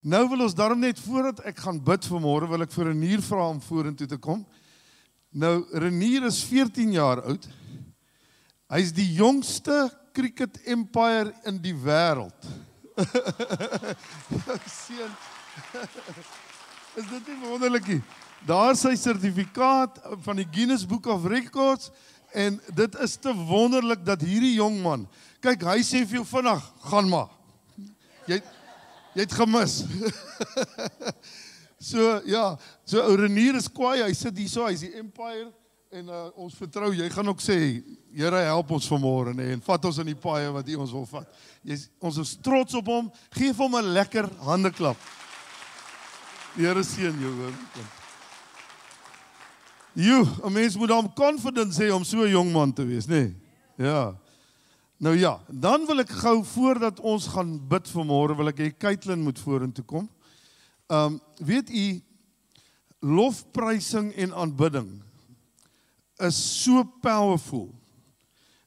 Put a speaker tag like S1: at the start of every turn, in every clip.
S1: Nou wil ons daarom net voordat ek gaan bid vanmôre, wil ek vir Renier vra om vorentoe te kom. Nou, Renier is 14 jaar oud. Hy is die jongste cricket empire in die wêreld. Seun. Is dit nie wonderlikie? Daar is sy sertifikaat van die Guinness Book of Records en dit is te wonderlik dat hierdie jong man, kyk, hy sê vir jou vinnig, gaan maar. Jy het gemis. So Renier is kwaai, hy sit hier so, hy is die empire en ons vertrou, jy gaan ook sê, Here help ons vanmôre en vat ons in die paaie wat U ons wil vat. Ons is trots op hom, geef hom 'n lekker handeklap. Die Here seën jou hoor. 'n mens moet hom confident sê om so 'n jong man te wees, nê? Ja. Nou ja, dan wil ek gou voordat ons gaan bid vanmôre, wil ek hê Caitlin moet vorentoe kom. Weet u, lofprysing en aanbidding is so powerful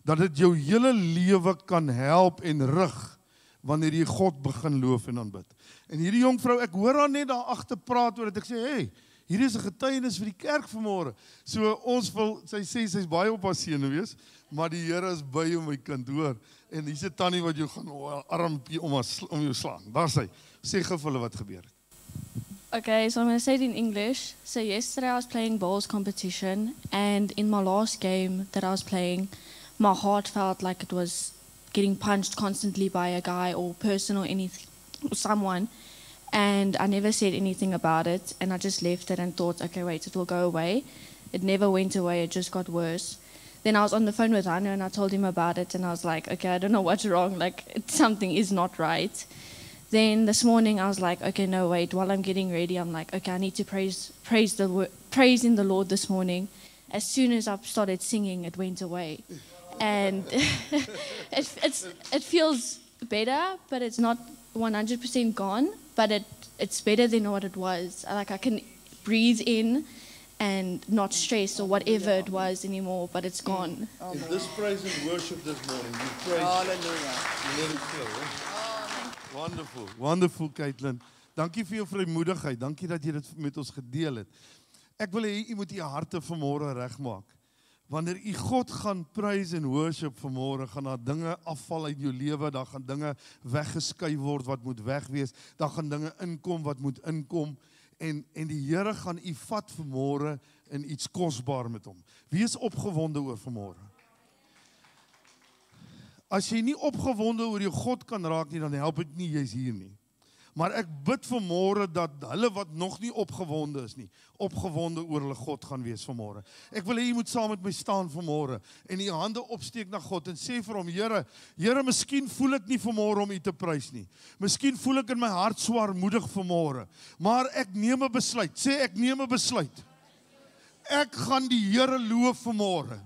S1: dat dit jou hele lewe kan help en rig wanneer jy God begin loof en aanbid. En hierdie jong vrou, ek hoor haar net daar agter praat oor dit. Ek sê, hey, hierdie is 'n getuienis vir die kerk vanmôre. So ons wil, sy sê sy's baie op haar senuwees, maar die Here is by jou my kind, hoor. En hier's 'n tannie wat jou gaan armpie om jou slaan. Daar sy. Sê gou vir hulle wat gebeur het.
S2: Okay, so I'm going to say it in English. So yesterday I was playing bowls competition, and in my last game that I was playing, my heart felt like it was getting punched constantly by a guy or person or anything, or someone, and I never said anything about it, and I just left it and thought, okay, wait, it will go away. It never went away, it just got worse. Then I was on the phone with Anu and I told him about it, and I was like, okay, I don't know what's wrong, like something is not right. Then this morning I was like, okay, no, wait, while I'm getting ready, I'm like, okay, I need to praise in the Lord this morning. As soon as I started singing, it went away. And it feels better, but it's not 100% gone, but it's better than what it was. Like I can breathe in and not stress or whatever it was anymore, but it's gone.
S1: In this praise and worship this morning, you praise.
S3: Hallelujah.
S1: You let it flow, Wonderful, wonderful, Caitlin. Dankie vir jou vrymoedigheid. Dankie dat jy dit met ons gedeel het. Ek wil hê u moet u harte vanmôre regmaak. Wanneer u God gaan praise en worship vanmôre, gaan daar dinge afval uit jou lewe, daar gaan dinge weggeskei word wat moet wegwees, daar gaan dinge inkom wat moet inkom en die Here gaan u vat vanmôre in iets kosbaar met hom. Wees opgewonde oor vanmôre. As jy nie opgewonde oor jou God kan raak nie, dan help dit nie, jy's hier nie. Maar ek bid vanmôre dat hulle wat nog nie opgewonde is nie, opgewonde oor hulle God gaan wees vanmôre. Ek wil hê jy moet saam met my staan vanmôre en die hande opsteek na God en sê vir hom, Here, miskien voel ek nie vanmôre om U te prys nie. Miskien voel ek in my hart swaarmoedig vanmôre, maar ek neem 'n besluit. Sê ek neem 'n besluit. Ek gaan die Here loof vanmôre.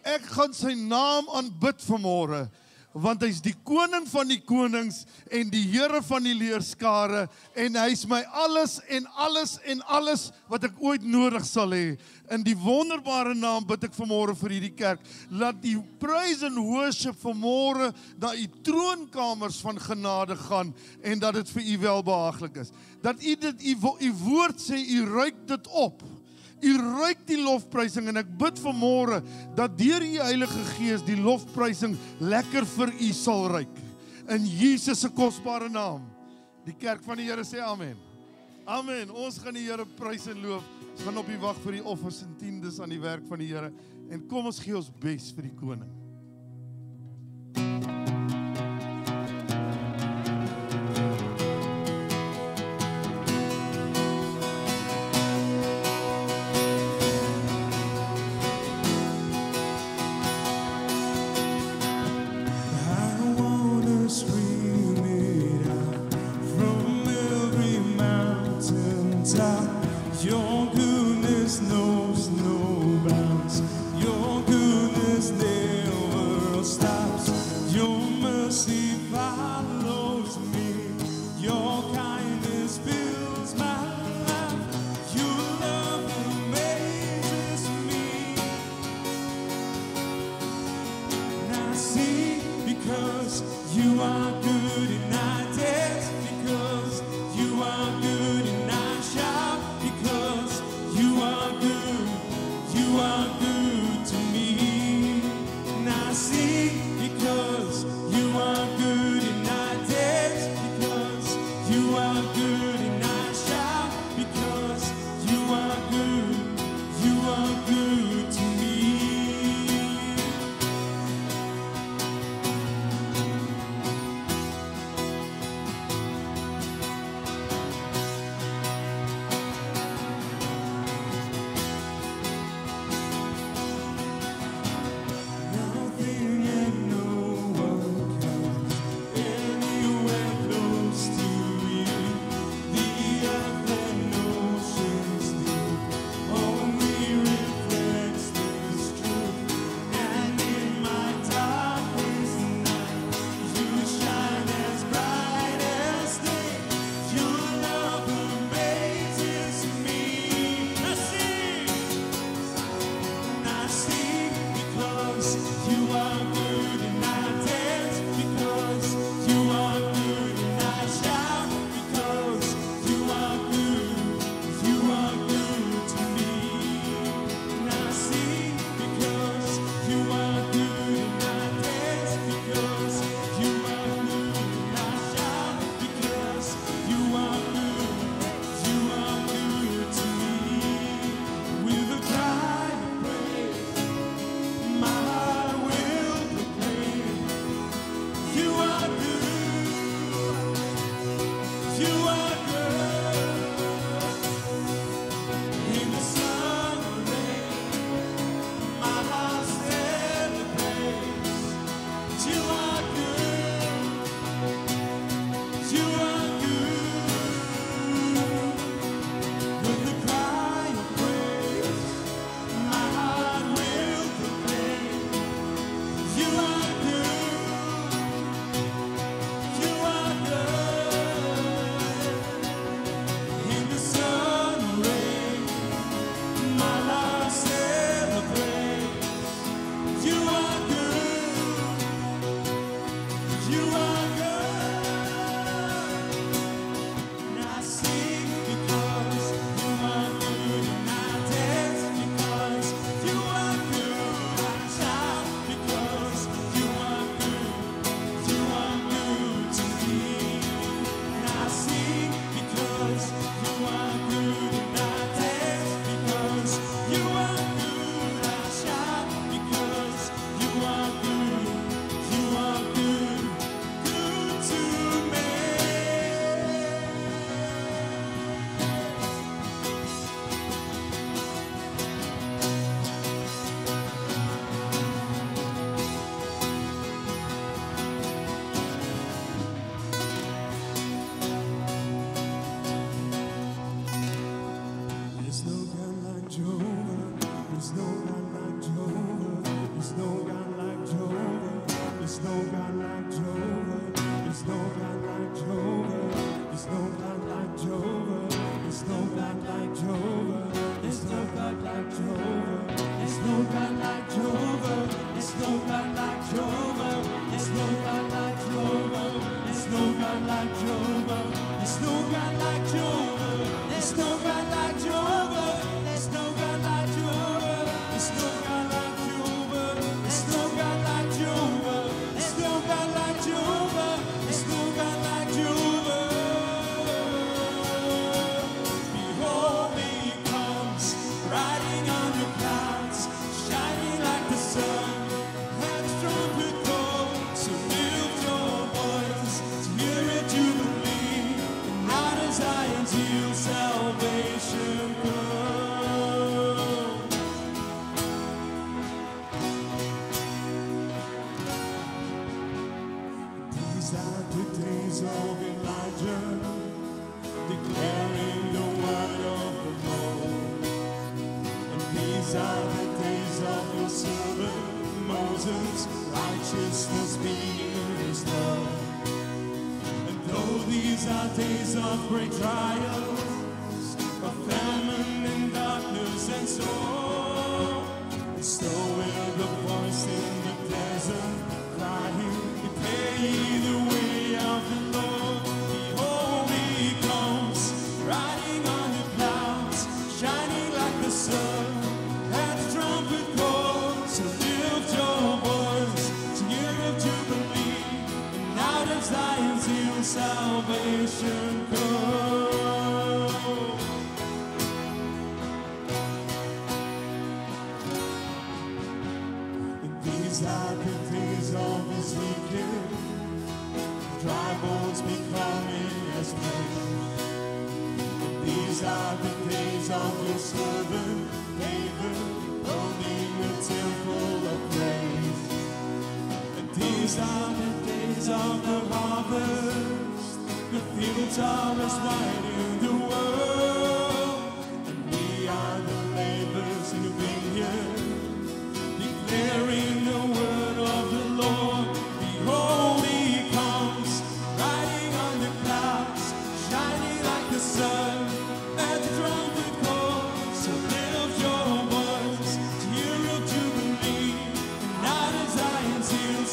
S1: Ek gaan sy naam aanbid vanmôre, want hy's die koning van die konings en die Here van die leerskare en hy's my alles en alles en alles wat ek ooit nodig sal hê. In die wonderbare naam bid ek vanmôre vir hierdie kerk, laat die praise and worship vanmôre na u troonkamers van genade gaan en dat dit vir u welbehaaglik is. Dat u dit u woord sê, u ruik dit op. U ruik die lofprysing en ek bid vanmôre dat deur u Heilige Gees die lofprysing lekker vir u sal ruik. In Jesus se kosbare naam. Die kerk van die Here sê amen. Amen. Ons gaan die Here prys en loof. Ons gaan op die wag vir die offers en tiendes aan die werk van die Here. En kom ons gee ons bes vir die koning.
S4: Your goodness knows no bounds. Your goodness never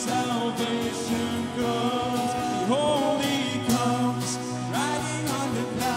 S3: Salvation comes, Holy comes, riding on the clouds.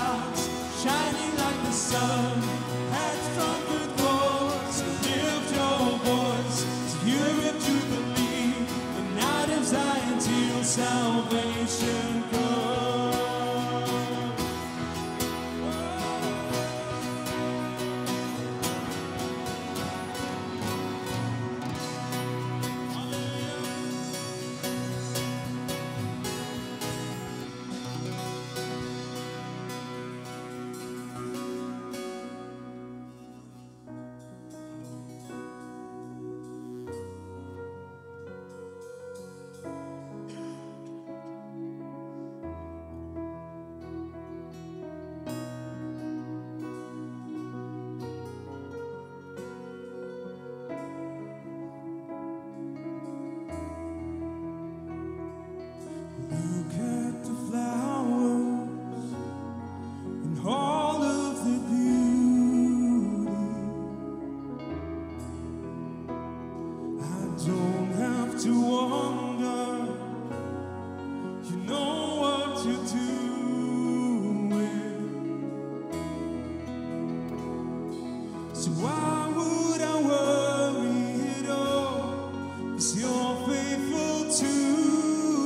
S3: So why would I worry at all? 'Cause you're faithful to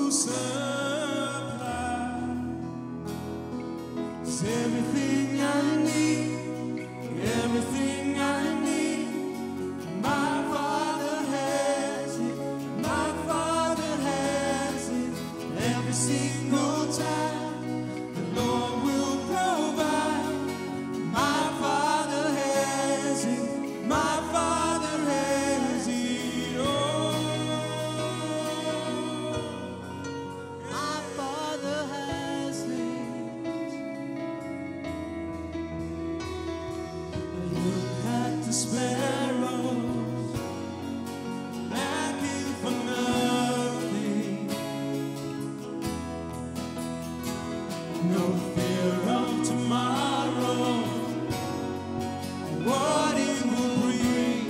S3: supply. 'Cause everything I need, everything I need, my Father has it, my Father has it. Every single time the Lord will provide. My Father has it, my Father has it all. My Father has it. Look at the sparrows, lacking for nothing. No fear of tomorrow, what it will bring.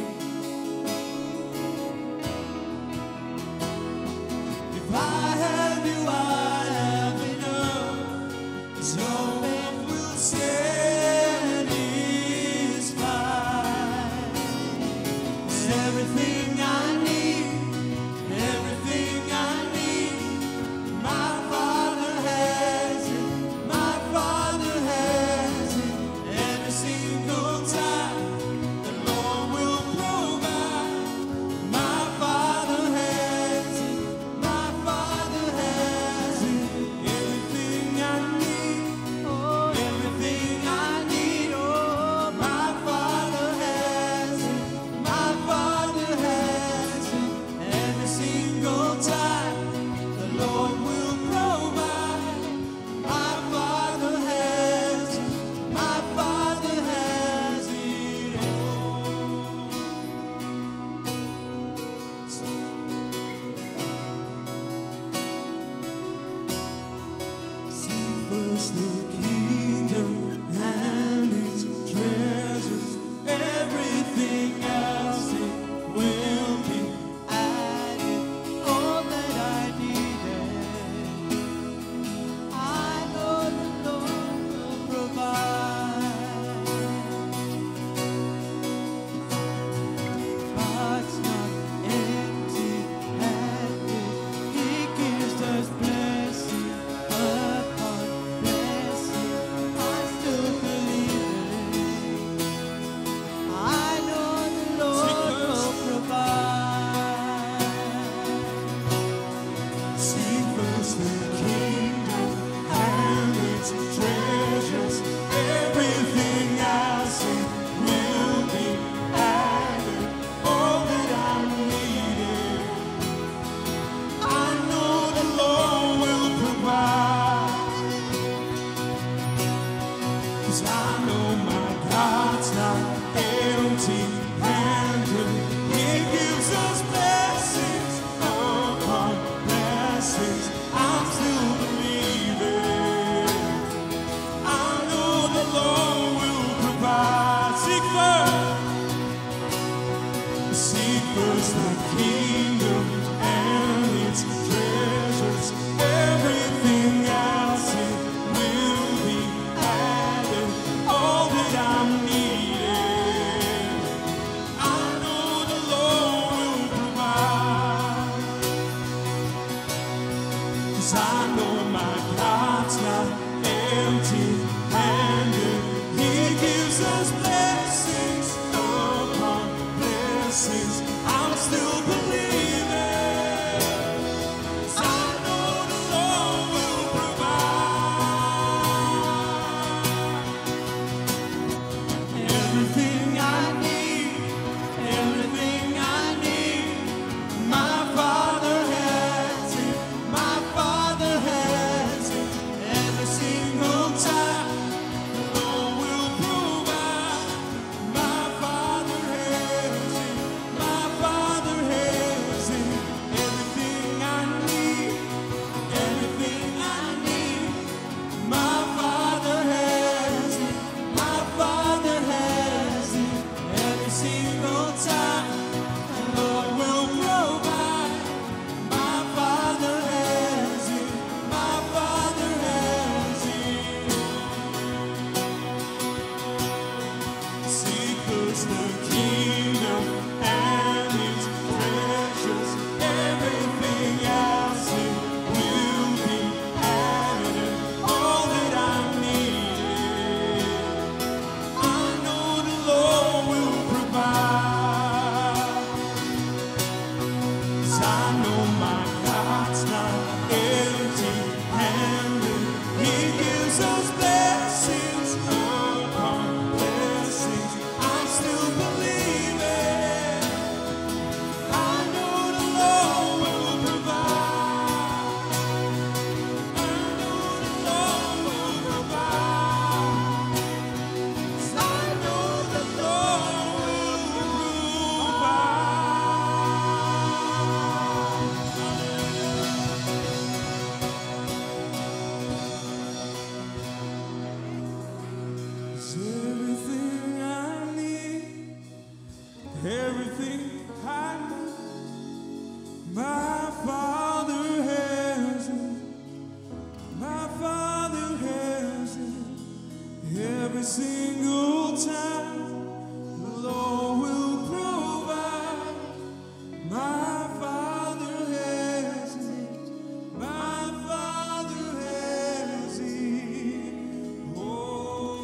S3: If I have you, I have enough. So it will satisfy. It's everything I need, everything I need. My Father has it, my Father has it. Every single time the Lord will provide. My Father has it, my Father has it. Everything I need, everything I need. Oh, my Father has it, my Father has it. Every single time the Lord will provide. My Father has it, my Father has it all. Seek first the kingdom and its treasures. Everything else it will be added. All that I needed, I know the Lord will provide. Heart's not empty-handed. He gives us blessing upon blessing. I still believe it. I know the Lord will provide. Seek first the kingdom and its treasures. Everything else it will be added. All that I needed, I know the Lord will provide. 'Cause I know my God's not empty-handed. He gives us blessings upon blessings. I'm still believing. I know the Lord will provide. Seek first the kingdom and its treasures. Everything else it will be added. All that I'm needed, I know the Lord will provide. 'Cause I know my God's not empty-handed. He gives us blessings upon blessings. I'm still believing. 'Cause I know the Lord will provide. Everything I need, everything I need. My Father has it, my Father has it. Every single time everything I need, everything I need. My Father has it, my Father has it. Every single time the Lord will provide. My Father has it, my Father has it. Oh,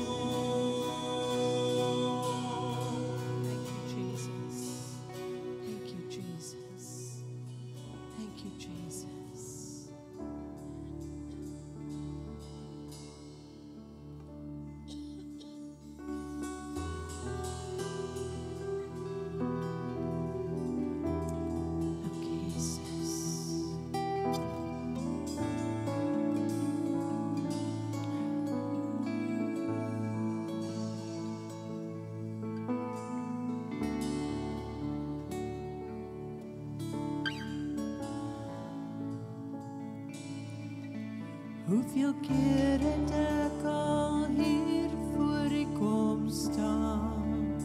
S4: Thank you, Jesus. Thank you, Jesus. Thank you, Jesus. Okay, Jesus. Hoeveel keer het ek al hier voor U kom staan?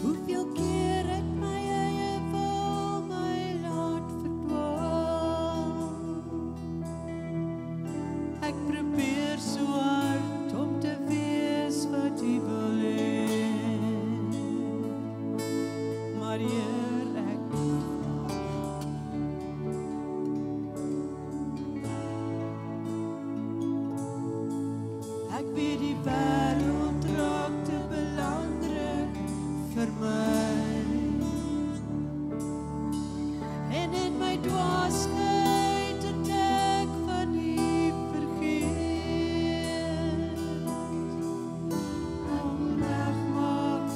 S4: Hoeveel keer het my eie wil my laat verdwaal? Ek probeer so hard om te wees wat U wil hê, maar Heer, ek Ek weet die wêreld raak te belangrik vir my. En in my dwaasheid het ek van U vergeet. Om regmaak,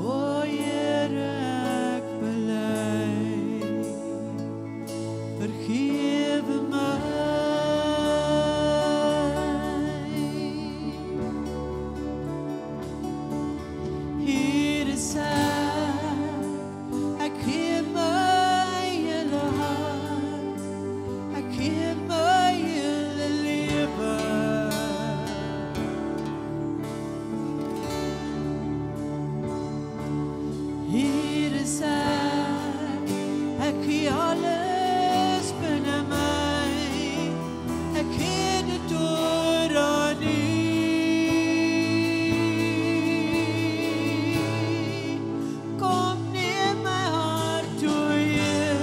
S4: o Here, ek bely. Vergewe my. Hier is ek gee my hele hart, ek gee my hele lewe. Hier is ek gee alles binne my, ek gee dit oor aan U. Kom neem my hart, o Heer,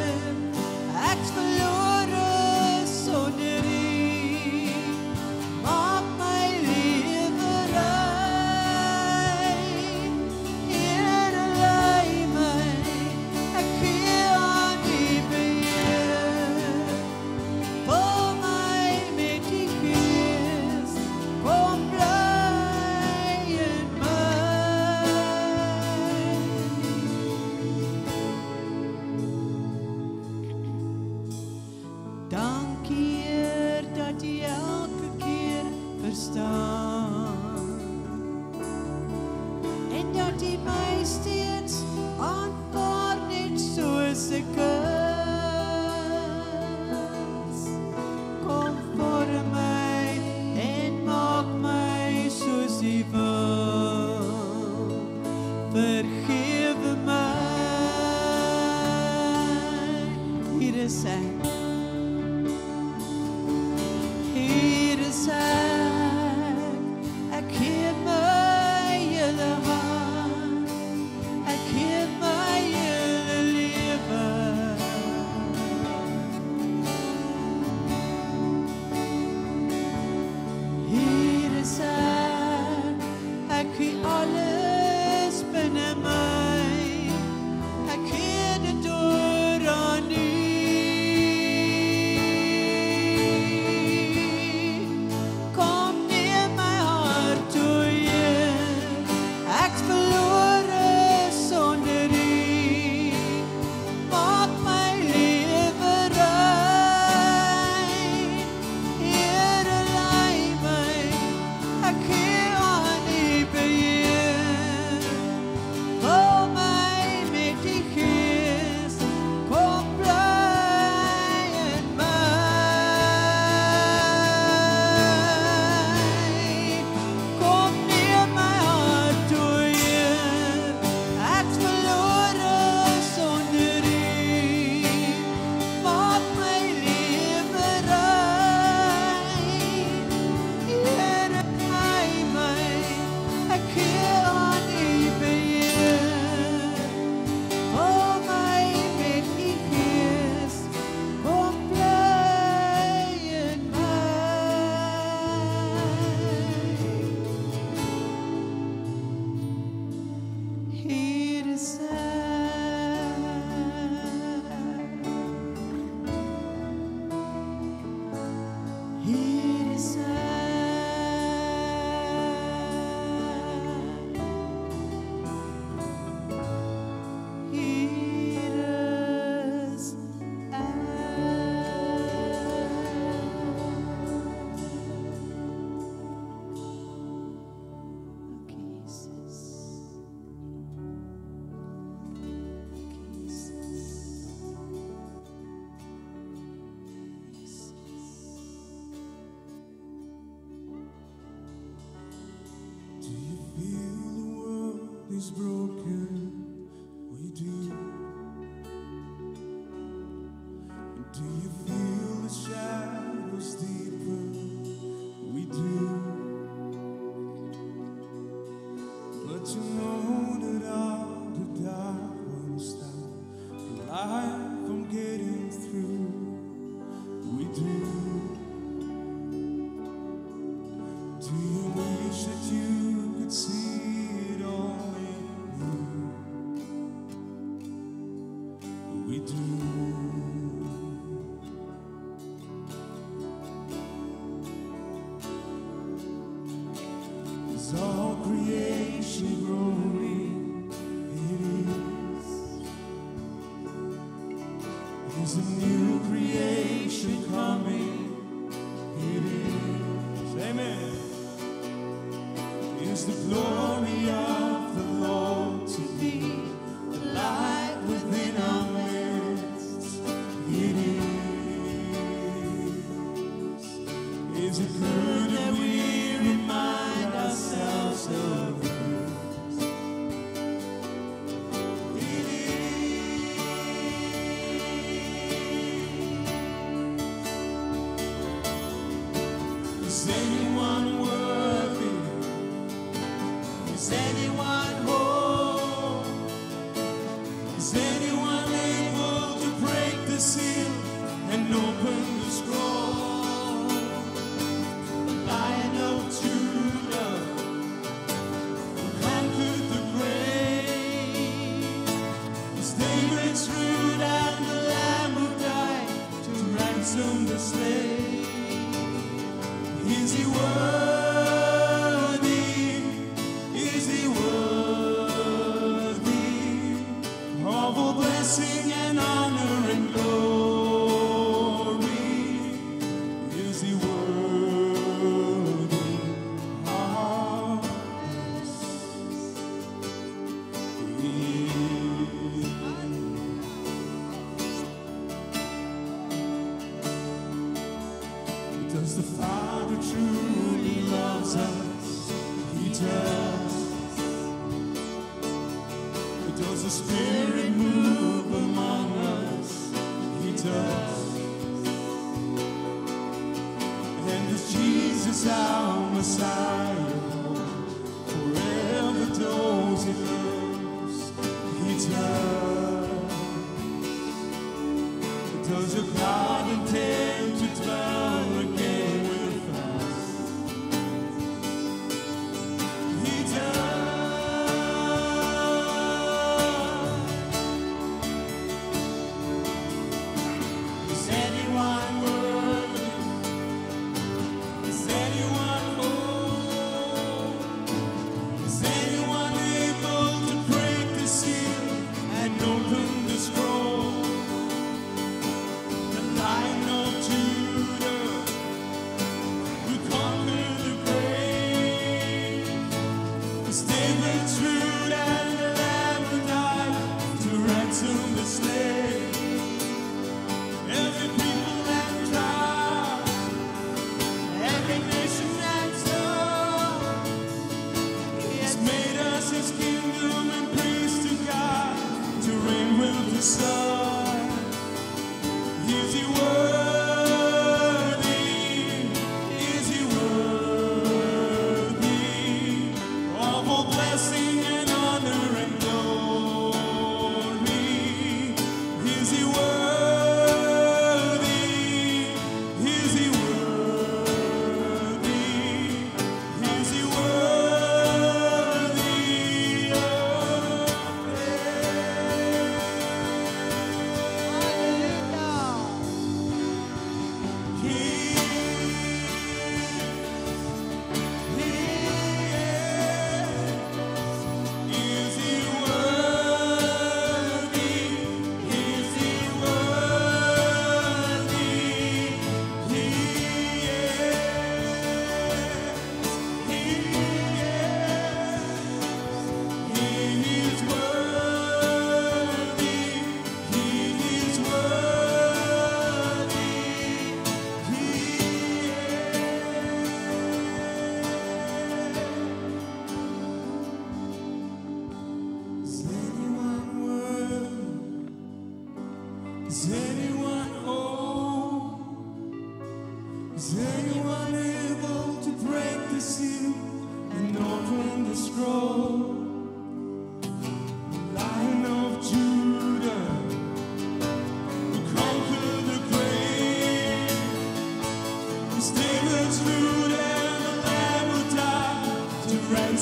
S4: ek's verlore sonder U. Maak my lewe rein, Here, lei my, ek gee aan U beheer. Vul my met U Gees, kom bly in my. Dankie Heer dat U elke keer verstaan en dat U my steeds aanvaar net soos ek is. Kom vorm my en maak my soos U wil. Vergewe my. Hier is ek. Hier is ek.
S3: is broken, we do. Do you feel the shadows deeper? We do. But you know that all the dark won't stop the light from getting through. We do. Do you wish that you could see it all in you? We do. 'Cause all creation groaning, it is a new creation coming. It is, amen. It's the glory of the Lord to be the light within our midst. It is it good that we remind ourselves of this? It is anyone worthy? Is anyone whole? Is anyone able to break the seal and open the scroll? The Lion of Judah, who conquered the grave, is David's root and the Lamb who died to ransom the slave. Is he worthy? Is he worthy of all blessing and honor and glory? Is he worthy of this? Does the Father truly loves us? He does. Does the Spirit move among us? He does. And is Jesus our Messiah? Forever those he loves, he does. Does your God intend to dwell again with us? He does. Is anyone worthy? Is anyone whole? Is anyone able to break the seal and open the scroll? The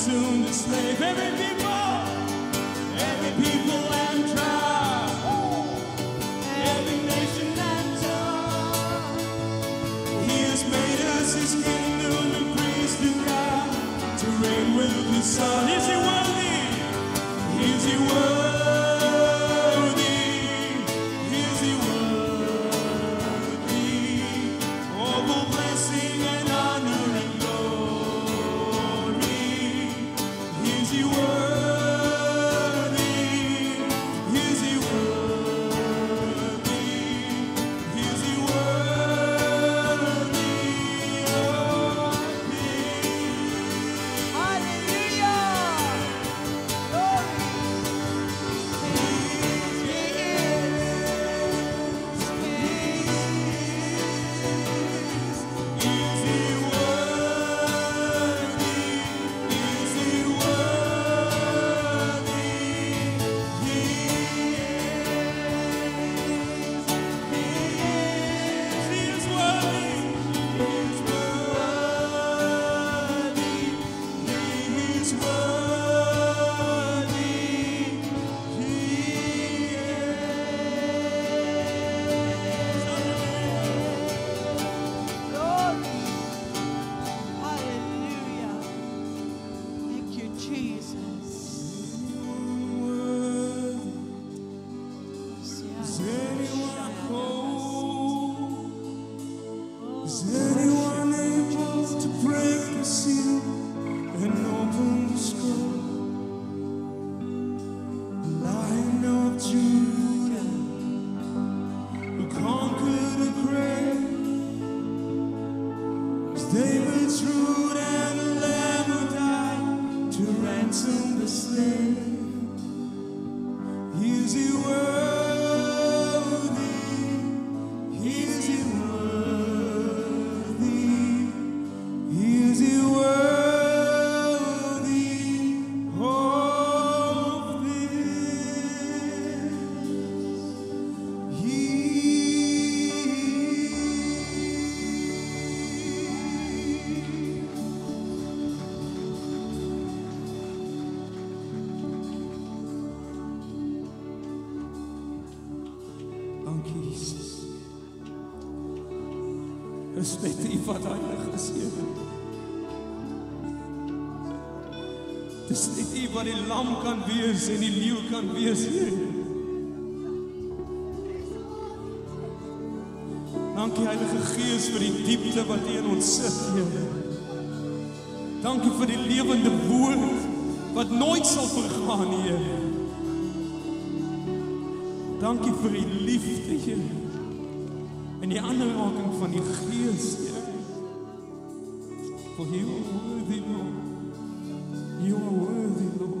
S3: ransomed the slave. Every people and tribe, every nation and tongue. He has made us his kingdom and priest of God, to reign with the Son. Is he worthy? Is he worthy? Is he worthy? All the blessing and honor and glory. Is he worthy? Is he worthy? Is he worthy of me?
S4: Hallelujah. Glory. Hallelujah. Thank you, Jesus.
S3: Is anyone whole? Is anyone able to break the seal and open the scroll? The Lion of Judah, who conquered the grave, is David's root and the Lamb who died to ransom the slave. Is he worthy? Is he worthy? Is he worthy of Dankie Jesus. Dis net U wat heilig is, Here. Dis net U wat die lam kan wees en die leeu kan wees, Here. Dankie Heilige Gees vir die diepte wat U in ons sit, Here. Dankie vir die lewende woord wat nooit sal vergaan, Here. Dankie vir die liefde, Here. En die aanraking van die Gees, Here. For you are worthy, Lord. You are worthy, Lord.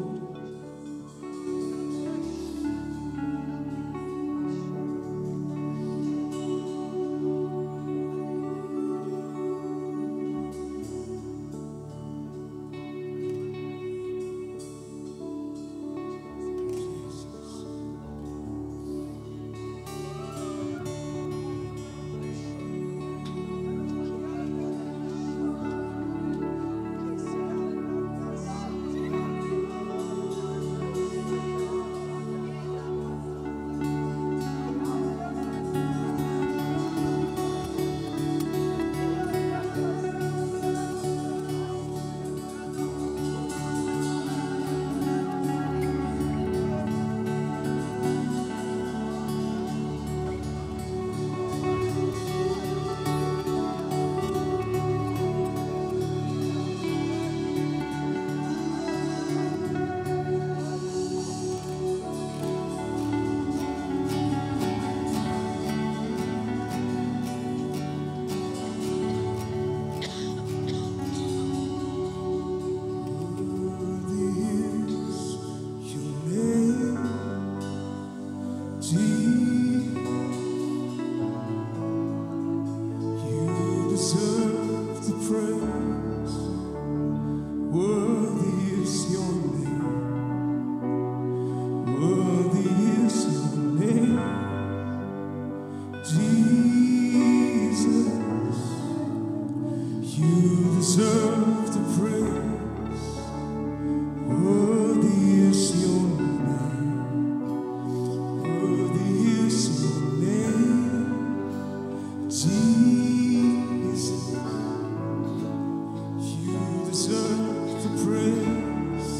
S3: deserve the praise.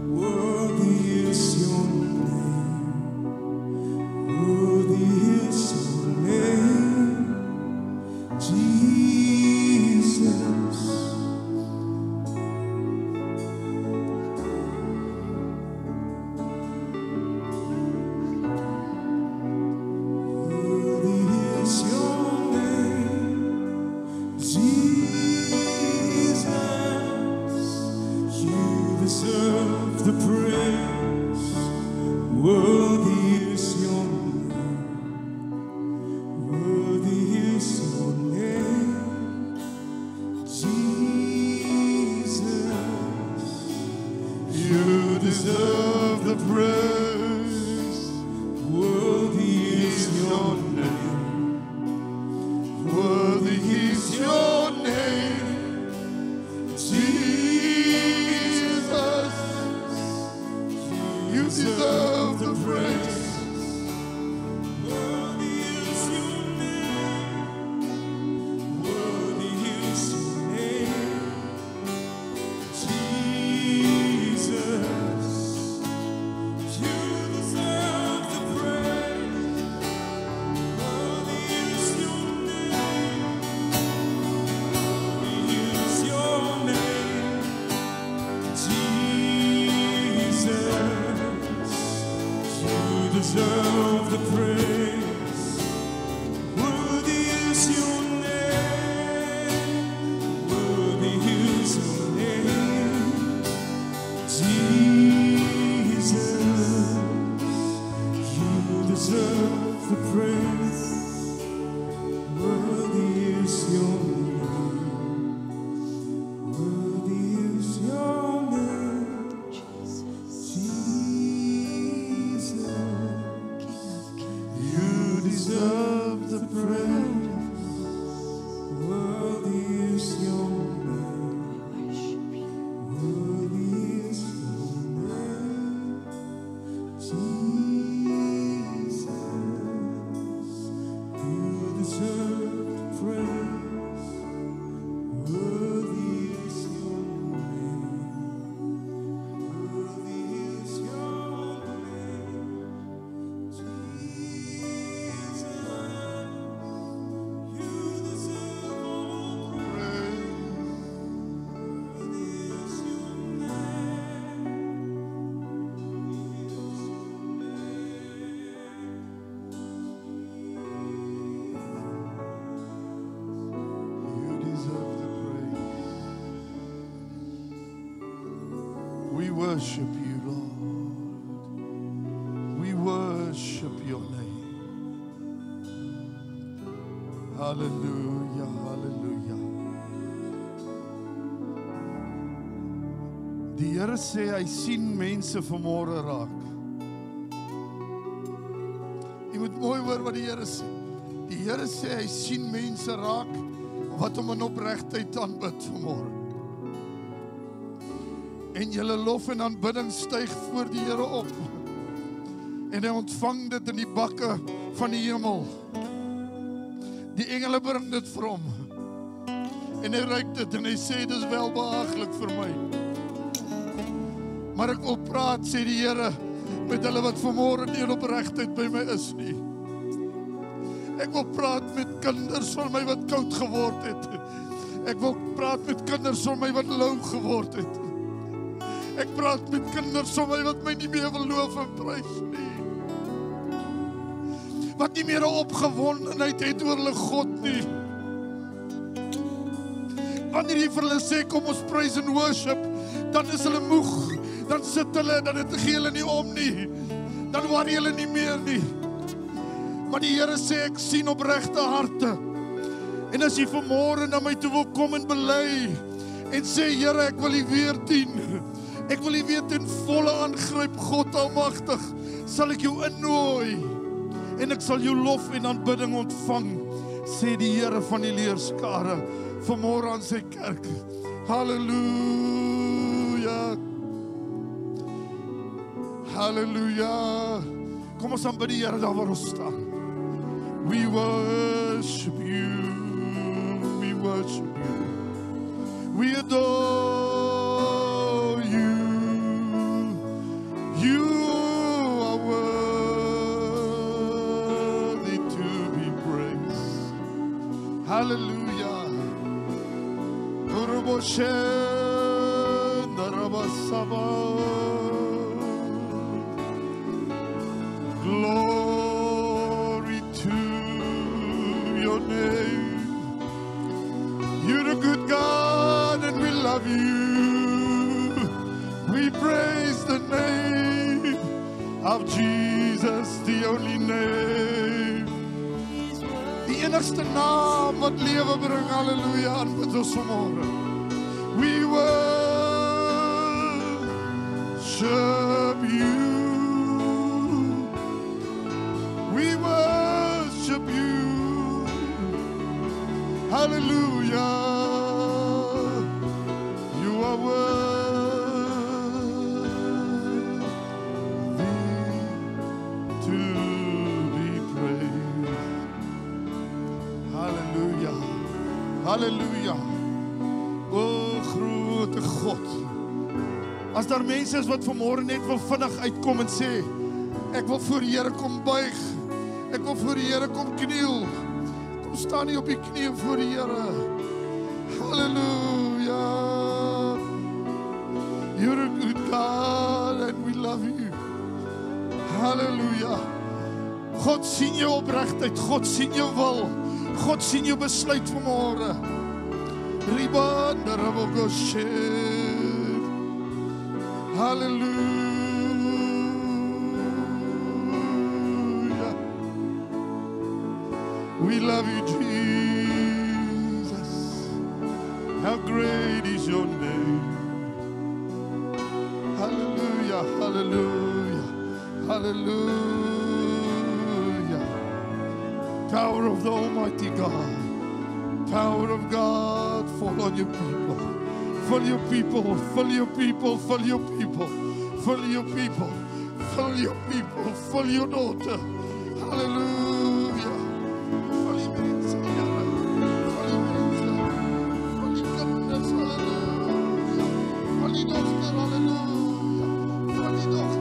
S3: Worthy is your name. Worthy is your name, Jesus. Worthy is your name, Jesus. You deserve the praise. Worthy is your name. Worthy is your name, Jesus. You deserve the praise. Worthy is your name. Worthy is your name, Jesus. You deserve the praise. Worthy is your name. Worthy is your name, Jesus. You deserve the praise. Worthy is your name. Worthy is your name, Jesus. You deserve the praise. Worthy is your name. Worthy is your name, Jesus. You deserve the praise. Worthy is your name. Worthy is your name, Jesus. You deserve the praise. Worthy is your name. Worthy is your name, Jesus. You deserve the praise. Worthy is your name. Worthy is your name, Jesus. You deserve all praise. Worthy is your name. You deserve the praise. We worship you, Lord. We worship your name. Hallelujah, hallelujah. Die Here sê hy sien mense vanmôre raak. Jy moet mooi hoor wat die Here sê. Die Here sê hy sien mense raak wat hom in opregtheid aanbid vanmôre. En julle lof en aanbidding styg voor die Here op. En hy ontvang dit in die bakke van die hemel. Die engele bring dit vir hom. En hy ruik dit en hy sê dis welbehaaglik vir my. Maar ek wil praat, sê die Here, met hulle wat vanmôre nie in opregtheid by my is nie. Ek wil praat met kinders van my wat koud geword het. Ek wil praat met kinders van my wat lou geword het. Ek praat met kinders van my wat my nie meer wil loof en prys nie. Wat nie meer 'n opgewondenheid het oor hulle God nie. Wanneer jy vir hulle sê kom ons prys en worship, dan is hulle moeg. Dan sit hulle, dan het gee hulle nie om nie. Dan worry hulle nie meer nie. Maar die Here sê ek sien opregte harte. En as jy vanmôre na my toe wil kom en bely en sê Here, ek wil U weer dien. Ek wil U weer ten volle aangryp, God Almagtig, sal ek jou innooi en ek sal jou lof en aanbidding ontvang, sê die Here van die leerskare vanmôre aan sy kerk. Halleluja. Halleluja. Kom ons aanbid die Here daar waar ons staan. We worship you. We worship you. We adore
S1: Glory to your name. You're a good God and we love you. We praise the name of Jesus, the only name. Die enigste naam wat lewe bring, halleluja, aanbid ons vanmôre. We worship you. We worship you. Hallelujah. You are worthy to be praised. Hallelujah. Hallelujah. O grote God. As daar mense is wat vanmôre net wil vinnig uitkom en sê, ek wil voor die Here kom buig. Ek wil voor die Here kom kniel. Kom staan nie op die knieë voor die Here. Halleluja. You're a good God and we love you. Halleluja. God sien jou opregtheid, God sien jou wil. God sien jou besluit vanmôre. Ribanda rabogoshe. Hallelujah. We love you, Jesus. How great is your name. Hallelujah, hallelujah, hallelujah. Power of the Almighty God. Power of God, fall on your people. Fill your people, fill your people, fill your people, fill your people, fill your people, fill your daughter. Hallelujah. Fill your minutes, fill your minutes, fill your goodness, hallelujah. Fill your daughter, hallelujah. Fill your daughter,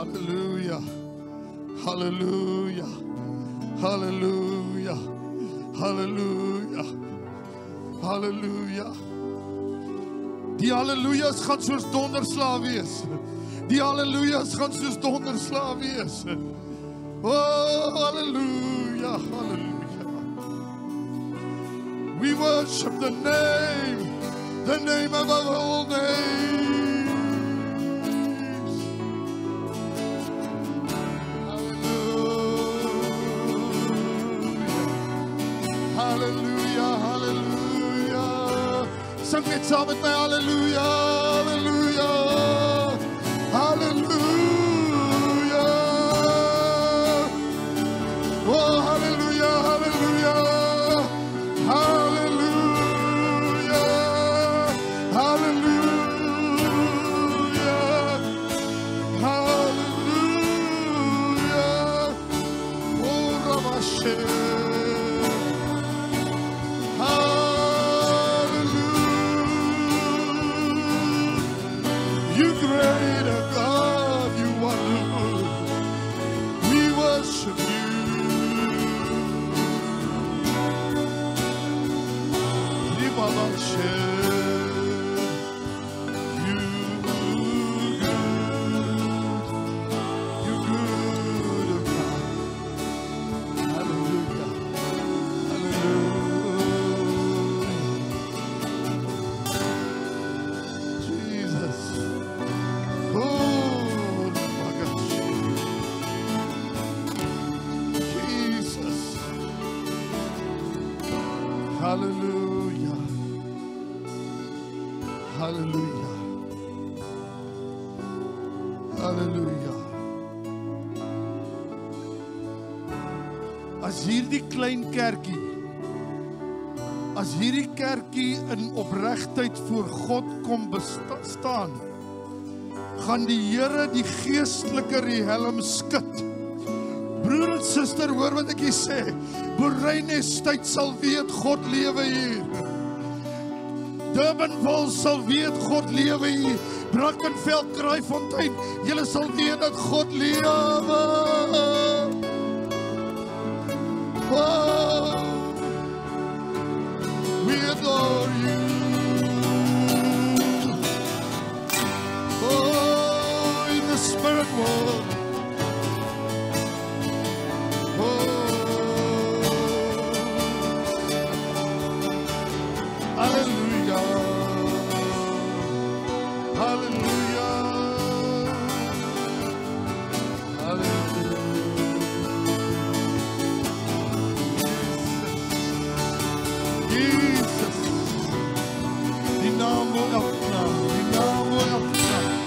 S1: Hallelujah. Hallelujah. Hallelujah. Hallelujah. Hallelujah. Die hallelujahs gaan soos donderslae wees. Die hallelujahs gaan soos donderslae wees. Oh, hallelujah. Hallelujah. We worship the name above all names. Hallelujah, hallelujah. Sing net saam met my, hallelujah, hallelujah, hallelujah. Oh, hallelujah, hallelujah, hallelujah, hallelujah, hallelujah. Oh, Ramashe. You greater God, you wonderful, we worship you. Ribalashe, you good God. Hallelujah, hallelujah. Jesus. Oh, my gosh. Jesus. Hallelujah. Hallelujah. Hallelujah. As hierdie klein kerkie, as hierdie kerkie in opregtheid voor God kom staan, gaan die Here die geestelike riehelm skud. Broer en suster, hoor wat ek hier sê. Boereinnes tyd sal weet God lewe hier. Durbanville sal weet God lewe hier. Brackenfell, Kraaifontein, julle sal weet dat God lewe. Oh, we adore you. Spirit world. Oh, hallelujah, hallelujah, hallelujah. Jesus, die naam word opgenoem, die naam word opgenoem.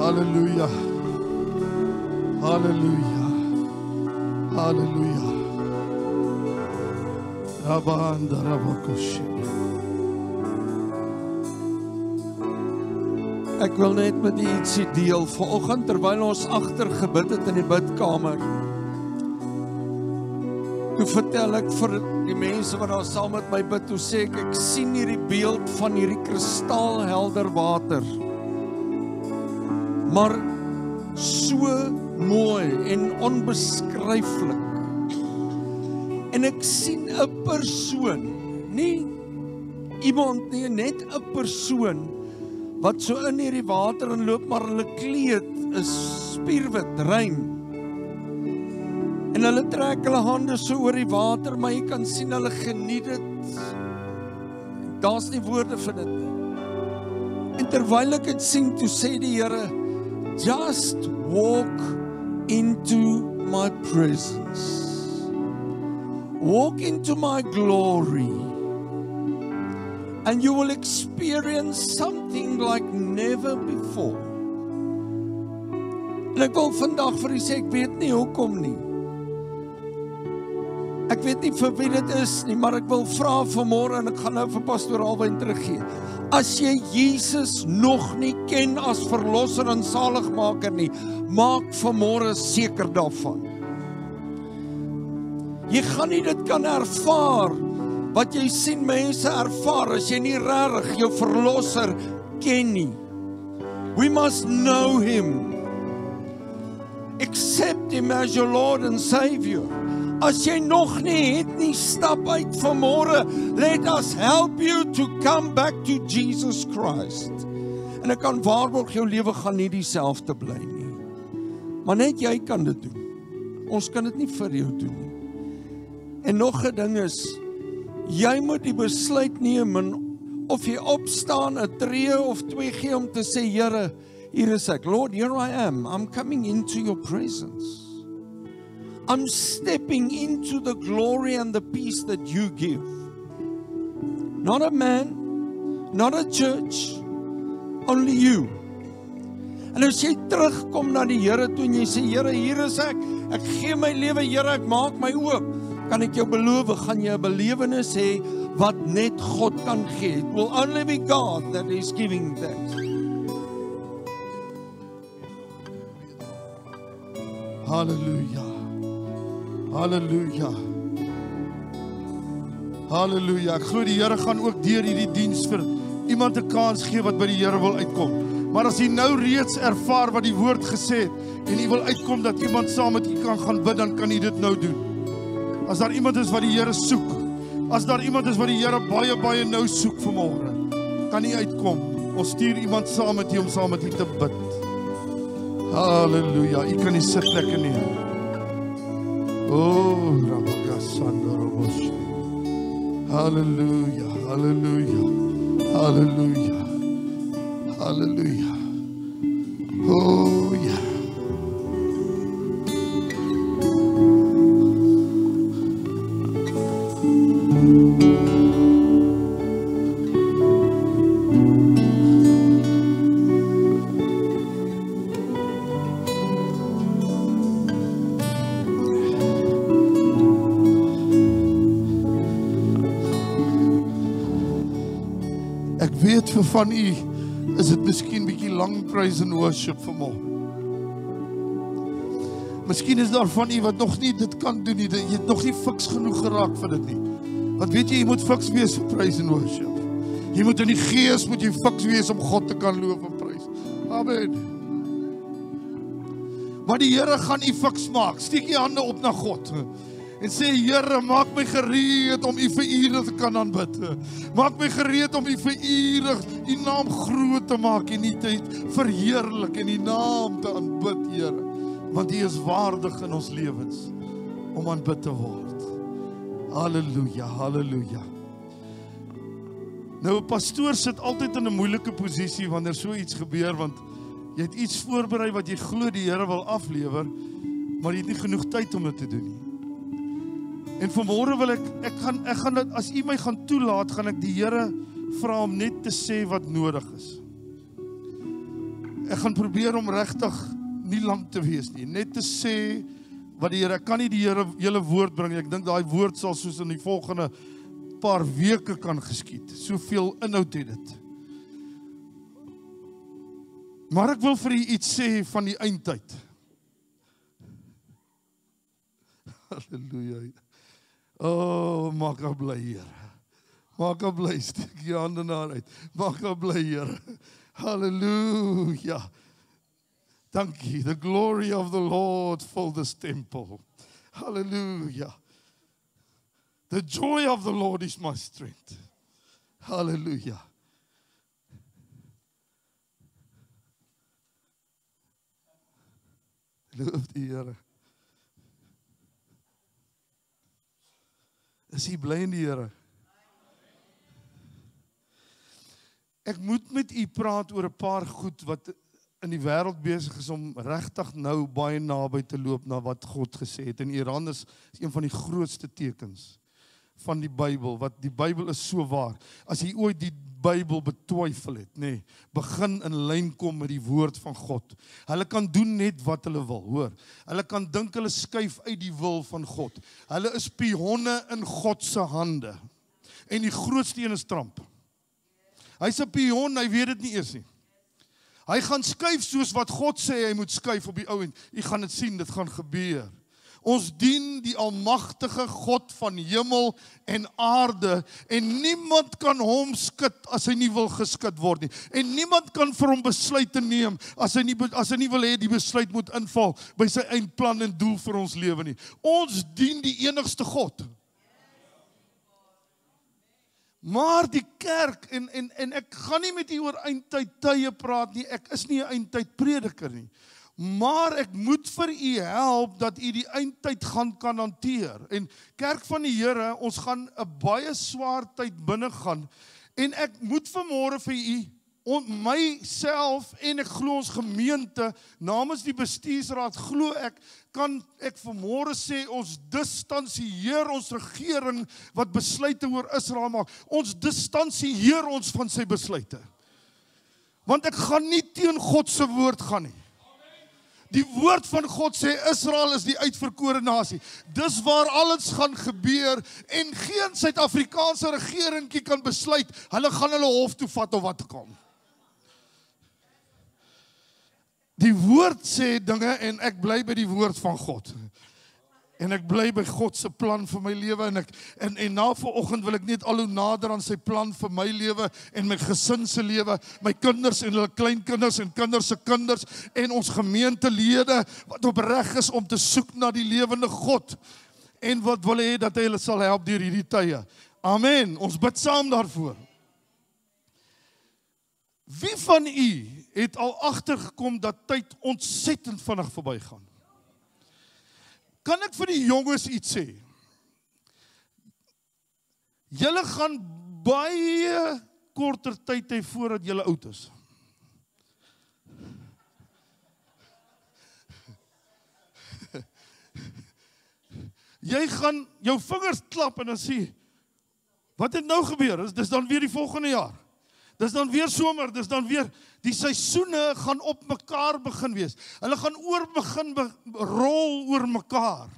S1: Hallelujah. Hallelujah. Hallelujah. Rabanda Rabakushi.
S5: Ek wil net met u ietsie deel. Vanoggend terwyl ons agter gebid het in die bidkamer, toe vertel ek vir die mense wat daar saam met my bid, toe sê ek sien hierdie beeld van hierdie kristalhelder water. Maar so mooi en onbeskryflik. En ek sien 'n persoon, nie iemand nie, net 'n persoon wat so in hierdie water inloop, maar hulle kleed is spierwit, rein. En hulle trek hulle hande so oor die water, maar jy kan sien hulle geniet dit. Daar's nie woorde vir dit nie. En terwyl ek dit sien, toe sê die Here, just walk into my presence. Walk into my glory. And you will experience something like never before. En ek wil vandag vir u sê, ek weet nie hoekom nie. Ek weet nie vir wie dit is nie, maar ek wil vra vanmôre, en ek gaan nou vir pastoor Alwyn teruggee. As jy Jesus nog nie ken as verlosser en saligmaker nie, maak vanmôre seker daarvan. Jy gaan nie dit kan ervaar wat jy sien mense ervaar as jy nie regtig jou verlosser ken nie. We must know him. Accept him as your Lord and Savior. As jy nog nie het nie, stap uit vanmôre. Let us help you to come back to Jesus Christ. En ek kan waarborg jou lewe gaan nie dieselfde bly nie. Maar net jy kan dit doen. Ons kan dit nie vir jou doen nie. En nog 'n ding is, jy moet die besluit neem of jy opstaan, 'n tree of twee gee om te sê, Here, hier is ek. Lord, here I am. I'm coming into your presence. I'm stepping into the glory and the peace that you give. Not a man, not a church, only you. En as jy terugkom na die Here toe en jy sê, Here, hier is ek gee my lewe, Here, ek maak my oop, kan ek jou beloof, gaan jy 'n belewenis hê wat net God kan gee. It will only be God that is giving that.
S1: Halleluja. Halleluja. Halleluja. Ek glo die Here gaan ook deur hierdie diens vir iemand 'n kans gee wat by die Here wil uitkom. Maar as jy nou reeds ervaar wat die woord gesê het en jy wil uitkom dat iemand saam met jy kan gaan bid, dan kan jy dit nou doen. As daar iemand is wat die Here soek, as daar iemand is wat die Here baie, baie nou soek vanmôre, kan jy uitkom. Ons stuur iemand saam met jy om saam met jy te bid. Halleluja. Jy kan die sitplekke neem. Oh, Rabakasandorobosh. Halleluja, halleluja, halleluja, halleluja. Oh, ja. Vir van u is dit miskien bietjie lang praise and worship vanmôre. Miskien is daar van u wat nog nie dit kan doen nie. Jy het nog nie fiks genoeg geraak vir dit nie. Want weet jy moet fiks wees vir praise and worship. Jy moet in die gees moet jy fiks wees om God te kan loof en prys. Amen. Maar die Here gaan u fiks maak. Steek u hande op na God. En sê, Here, maak my gereed om u vir ure te kan aanbid. Maak my gereed om u vir ure, u naam groot te maak en u te verheerlik en u naam te aanbid, Here. Want u is waardig in ons lewens om aanbid te word. Halleluja, halleluja. Nou, 'n pastoor sit altyd in 'n moeilike posisie wanneer so iets gebeur, want jy het iets voorberei wat jy glo die Here wil aflewer, maar jy het nie genoeg tyd om dit te doen nie. En vanmôre wil ek gaan dit, as u my gaan toelaat, gaan ek die Here vra om net te sê wat nodig is. Ek gaan probeer om regtig nie lank te wees nie, net te sê wat die Here, ek kan nie die Here hele woord bring, ek dink daai woord sal soos in die volgende paar weke kan geskied. Soveel inhoud het dit. Maar ek wil vir u iets sê van die eindtyd. Halleluja. Oh, maak haar bly, Here. Maak haar bly, steek jy hande na haar uit. Maak haar bly, Here. Halleluja. Dankie. The glory of the Lord fill this temple. Hallelujah. The joy of the Lord is my strength. Hallelujah. Loof die Here. Is jy bly in die Here? Ek moet met u praat oor 'n paar goed wat in die wêreld besig is om regtig nou baie naby te loop na wat God gesê het. En Iran is een van die grootste tekens van die Bybel, wat die Bybel is so waar. As jy ooit die Bybel betwyfel het, nee, begin in lyn kom met die woord van God. Hulle kan doen net wat hulle wil, hoor. Hulle kan dink hulle skuif uit die wil van God. Hulle is pionne in God se hande. En die grootste een is Trump. Hy's 'n pion, hy weet dit nie eers nie. Hy gaan skuif soos wat God sê hy moet skuif op die ou end. U gaan dit sien, dit gaan gebeur. Ons dien die almagtige God van hemel en aarde en niemand kan hom skud as hy nie wil geskud word nie. En niemand kan vir hom besluite neem as hy nie wil hê die besluit moet inval by sy eindplan en doel vir ons lewe nie. Ons dien die enigste God. Maar die kerk, en ek gaan nie met u oor eindtyd tye praat nie, ek is nie 'n eindtyd prediker nie. Maar ek moet vir u help dat u die eindtyd gaan kan hanteer. En kerk van die Here, ons gaan 'n baie swaar tyd binne gaan. En ek moet vanmôre vir u, myself en ek glo ons gemeente, namens die bestuursraad, glo ek, kan ek vanmôre sê, ons distansieer ons regering wat besluite oor Israel maak. Ons distansieer ons van sy besluite. Want ek gaan nie teen God se woord gaan nie. Die woord van God sê, Israel is die uitverkore nasie. Dis waar alles gaan gebeur, en geen Suid-Afrikaanse regeringkie kan besluit, hulle gaan hulle hof toe vat of wat te kom. Die woord sê dinge, en ek bly by die woord van God. En ek bly by God se plan vir my lewe, en na vanoggend wil ek net al hoe nader aan sy plan vir my lewe, en my gesin se lewe, my kinders en hulle kleinkinders, en kinders se kinders, en ons gemeentelede, wat opreg is om te soek na die lewende God, en wat wil hê dat hy hulle sal help deur hierdie tye. Amen, ons bid saam daarvoor. Wie van u het al agtergekom dat tyd ontsettend vinnig verbygaan? Kan ek vir die jonges iets sê? Julle gaan baie korter tyd hê voordat julle oud is. Jy gaan jou vingers klap en dan sê, wat het nou gebeur? Dis dan weer die volgende jaar. Dis dan weer somer, dis dan weer, die seisoene gaan op mekaar begin wees. Hulle gaan rol oor mekaar.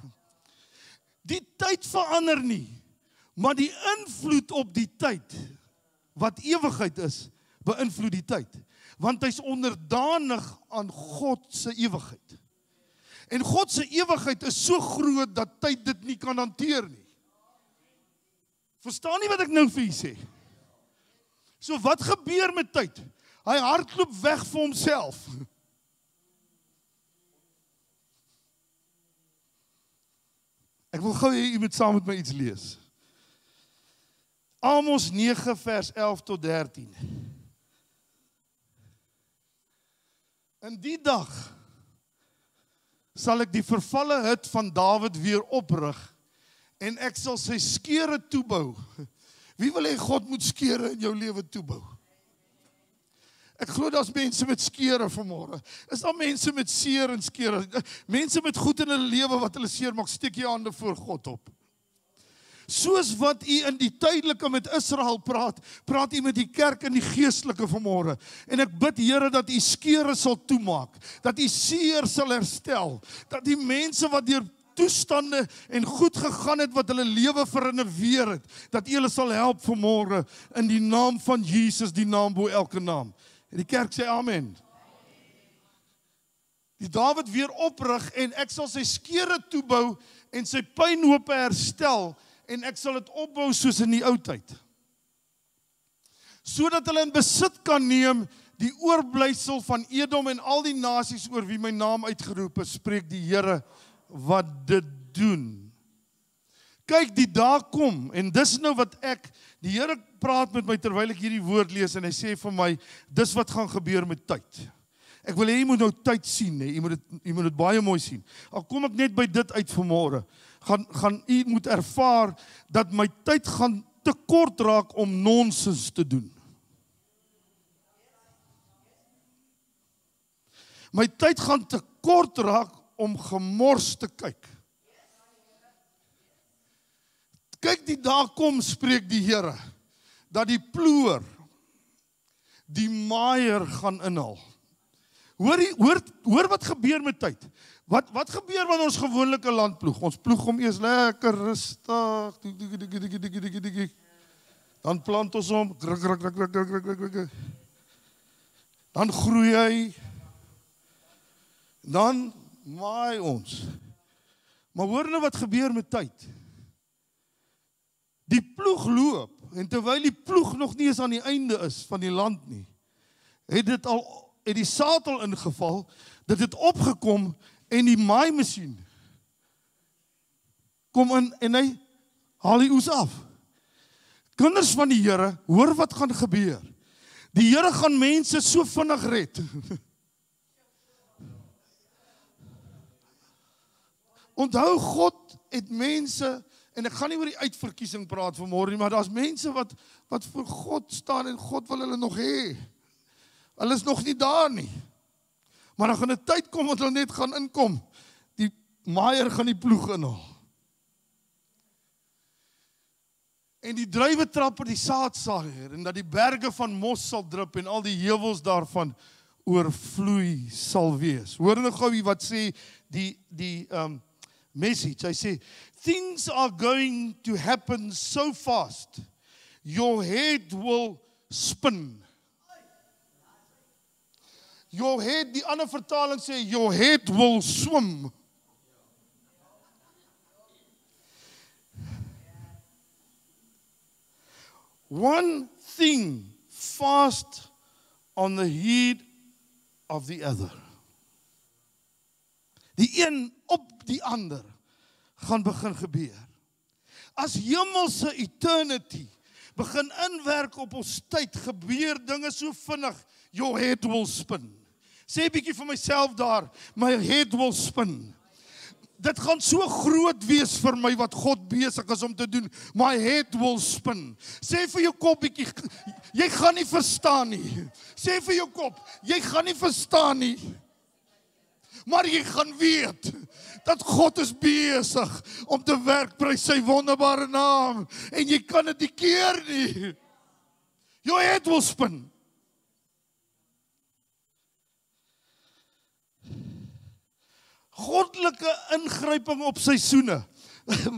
S1: Die tyd verander nie, maar die invloed op die tyd, wat ewigheid is, beïnvloed die tyd. Want hy's onderdanig aan God se ewigheid. En God se ewigheid is so groot, dat tyd dit nie kan hanteer nie. Verstaan nie wat ek nou vir u sê? So wat gebeur met tyd? Hy hardloop weg vir homself. Ek wil gou hê u moet saam met my iets lees. Amos 9 vers 11 tot 13. In die dag sal ek die vervalle hut van Dawid weer oprig, en ek sal sy skeure toebou. Wie wil hê God moet skeure in jou lewe toebou? Ek glo daar's mense met skeure vanmôre. Is daar mense met seer en skeure? Mense met goed in hulle lewe wat hulle seer maak, steek jy hande voor God op. Soos wat u in die tydelike met Israel praat, praat u met die kerk in die geestelike vanmôre. En ek bid, Here, dat u skeure sal toemaak, dat u seer sal herstel, dat die mense wat deur toestande en goed gegaan het wat hulle lewe vernuweer het, dat U hulle sal help vanmôre in die naam van Jesus, die naam bo elke naam. En die kerk sê amen. Die Dawid weer oprig en ek sal sy skere toebou en sy pynhope herstel en ek sal dit opbou soos in die ou tyd. Sodat hulle in besit kan neem die oorblysel van Edom en al die nasies oor wie my naam uitgeroep is, spreek die Here wat dit doen. Kyk, die dag kom, en dis nou wat die Here praat met my terwyl ek hierdie woord lees, en hy sê vir my, dis wat gaan gebeur met tyd. Ek wil hê jy moet nou tyd sien, jy moet dit baie mooi sien. Al kom ek net by dit uit vanmôre, gaan jy moet ervaar, dat my tyd gaan te kort raak om nonsens te doen. My tyd gaan te kort raak om gemors te kyk. Kyk, die dag kom, spreek die Here, dat die ploer die maaier gaan inhaal. Hoor wat gebeur met tyd. Wat gebeur wanneer ons gewoonlike land ploeg? Ons ploeg hom eers lekker rustig. Dan plant ons hom. Dan groei hy. Dan maai ons. Maar hoor nou wat gebeur met tyd. Die ploeg loop, en terwyl die ploeg nog nie eens aan die einde is van die land nie, het die saad al ingeval, dit het opgekom, en die maaimasjien kom in, en hy haal die oes af. Kinders van die Here, hoor wat gaan gebeur. Die Here gaan mense so vinnig red. Onthou, God het mense, en ek gaan nie oor die uitverkiesing praat vanmôre nie, maar daar's mense wat voor God staan, en God wil hulle nog hê. Hulle is nog nie daar nie. Maar dan gaan 'n tyd kom wat hulle net gaan inkom. Die maaier gaan die ploeg inhaal. En die druiwe trapper die saadsaaier, en dat die berge van mos sal drup, en al die heuwels daarvan oorvloei sal wees. Hoor nou gou wat sê die message. Hy sê, things are going to happen so fast, your head will spin. Your head, die ander vertaling sê, your head will swim. One thing fast on the head of the other. Die een op die ander gaan begin gebeur. As hemelse eternity begin inwerk op ons tyd, gebeur dinge so vinnig, your head will spin. Sê 'n bietjie vir myself daar, my head will spin. Dit gaan so groot wees vir my wat God besig is om te doen. My head will spin. Sê vir jou kop bietjie, jy gaan nie verstaan nie. Sê vir jou kop, jy gaan nie verstaan nie. Maar jy gaan weet dat God is besig om te werk, prys sy wonderbare naam. En jy kan dit nie keer nie. Your head will spin. Goddelike ingryping op seisoene.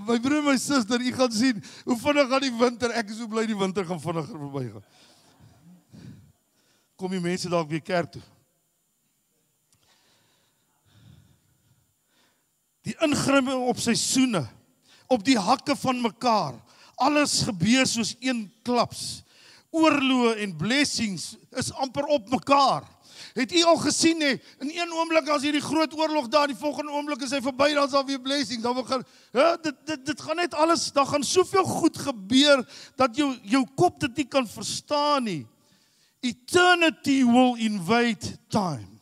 S1: My broer en my suster, jy gaan sien hoe vinnig gaan die winter. Ek is so bly die winter gaan vinniger verbygaan. Kom die mense dalk weer kerk toe. Die ingryping op seisoene, op die hakke van mekaar. Alles gebeur soos een klaps. Oorloë en blessings is amper op mekaar. Het u al gesien, in een oomblik as hierdie groot oorlog daar, die volgende oomblik is hy verby, dan is daar weer blessings, dan gaan, dit gaan net alles, daar gaan soveel goed gebeur, dat jou kop dit nie kan verstaan nie. Eternity will invade time.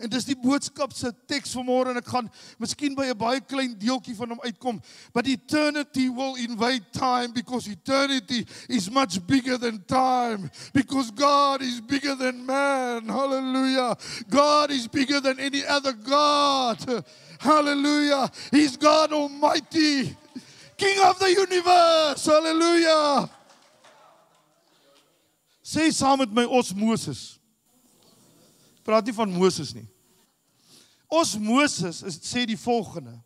S1: En dis die boodskap se teks vanmôre, en ek gaan miskien by 'n baie klein deeltjie van hom uitkom. But eternity will invade time, because eternity is much bigger than time. Because God is bigger than man. Hallelujah. God is bigger than any other God. Hallelujah. He's God Almighty. King of the universe. Hallelujah. Sê saam met my, ons Moses. Praat nie van Moses nie. Osmosis sê die volgende: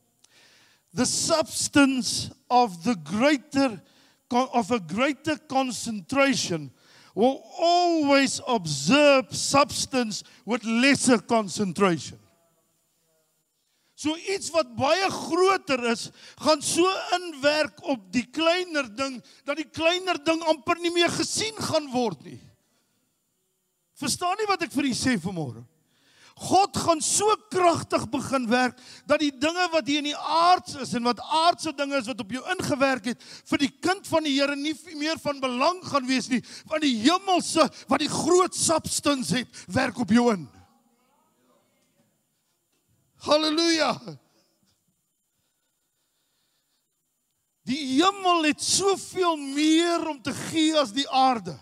S1: the substance of a greater concentration will always observe substance with lesser concentration. So iets wat baie groter is, gaan so inwerk op die kleiner ding, dat die kleiner ding amper nie meer gesien gaan word nie. Verstaan nie wat ek vir u sê vanmôre? God gaan so kragtig begin werk, dat die dinge wat hier in die aards is, en wat aardse dinge is, wat op jou ingewerk het, vir die kind van die Here nie meer van belang gaan wees nie, want die hemelse, wat die groot substance het, werk op jou in. Halleluja! Die hemel het soveel meer om te gee as die aarde.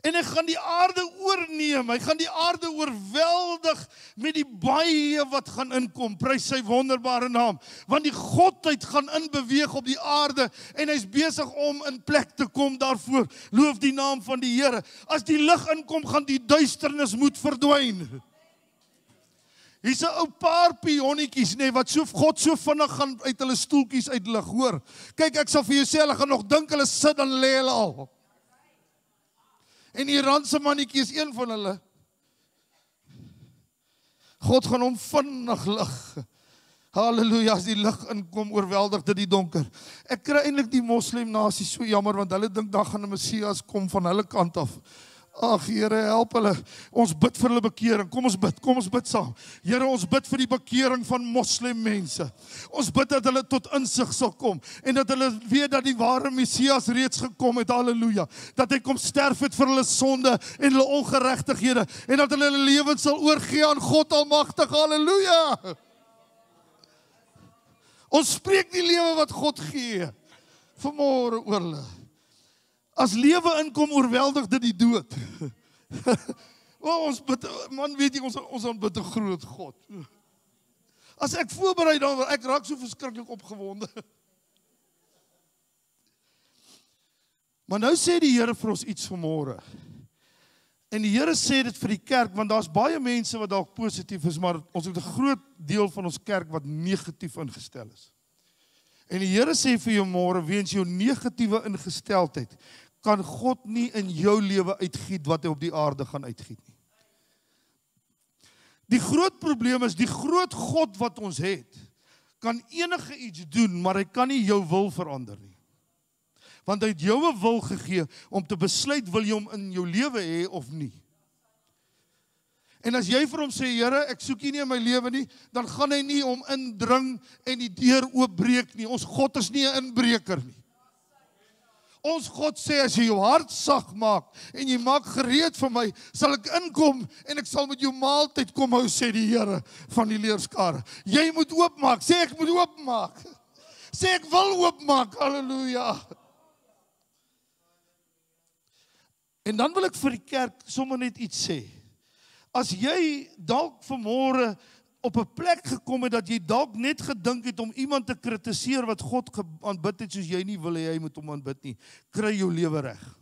S1: En hy gaan die aarde oorneem, hy gaan die aarde oorweldig met die baie wat gaan inkom, prys sy wonderbare naam, want die godheid gaan inbeweeg op die aarde, en hy's besig om in plek te kom daarvoor, loof die naam van die Here. As die lig inkom, gaan die duisternis moet verdwyn. Hier's 'n ou paar pionnetjies, wat God so vinnig gaan uit hulle stoeltjies uitlig, hoor. Kyk, ek sal vir jou sê, hulle gaan nog dink hulle sit, dan lê hulle al. En die Iranse mannetjie is een van hulle. God gaan hom vinnig lig. Halleluja, as die lig inkom, oorweldig dit die donker. Ek kry eintlik die moslim nasie so jammer, want hulle dink dan gaan 'n Messias kom van hulle kant af. Ag Here, help hulle. Ons bid vir hulle bekering. Kom ons bid saam. Here, ons bid vir die bekering van moslim mense. Ons bid dat hulle tot insig sal kom, en dat hulle weet dat die ware Messias reeds gekom het, halleluja. Dat hy kom sterf het vir hulle sonde en hulle ongeregtighede, en dat hulle hulle lewens sal oorgee aan God Almagtig, halleluja. Ons spreek die lewe wat God gee, vanmôre oor hulle. As lewe inkom, oorweldig dit die dood. Ons bid, man, weet jy, ons aanbid 'n groot God. As ek voorberei daaroor, ek raak so verskriklik opgewonde. Maar nou sê die Here vir ons iets vanmôre. En die Here sê dit vir die kerk, want daar's baie mense wat dalk positief is, maar ons het 'n groot deel van ons kerk wat negatief ingestel is. En die Here sê vir jou môre, weens jou negatiewe ingesteldheid, kan God nie in jou lewe uitgiet wat hy op die aarde gaan uitgiet nie. Die groot probleem is, die groot God wat ons het, kan enige iets doen, maar hy kan nie jou wil verander nie. Want hy het jou 'n wil gegee om te besluit, wil jy hom in jou lewe hê of nie. En as jy vir hom sê, Here, ek soek U nie in my lewe nie, dan gaan hy nie hom indring en die deur oopbreek nie. Ons God is nie 'n inbreker nie. Ons God sê, as jy jou hart sag maak en jy maak gereed vir my, sal ek inkom en ek sal met jou maaltyd kom hou, sê die Here van die leerskare. Jy moet oopmaak, sê ek moet oopmaak. Sê ek wil oopmaak, halleluja. En dan wil ek vir die kerk sommer net iets sê. As jy dalk vanmôre op 'n plek gekom het dat jy dalk net gedink het om iemand te kritiseer wat God aanbid het soos jy nie wil hê hy moet hom aanbid nie, kry jou lewe reg.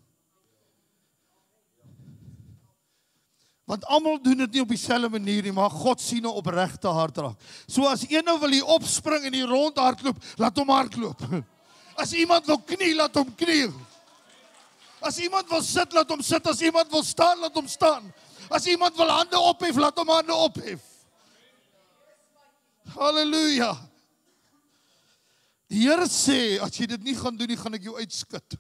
S1: Want almal doen dit nie op dieselfde manier nie, maar God sien 'n opregte hart raak. So as een nou wil hier opspring en hier rondhardloop, laat hom hardloop. As iemand wil knie, laat hom kniel. As iemand wil sit, laat hom sit. As iemand wil staan, laat hom staan. As iemand wil hande ophef, laat hom hande ophef. Halleluja. Die Here sê, as jy dit nie gaan doen nie, gaan ek jou uitskit.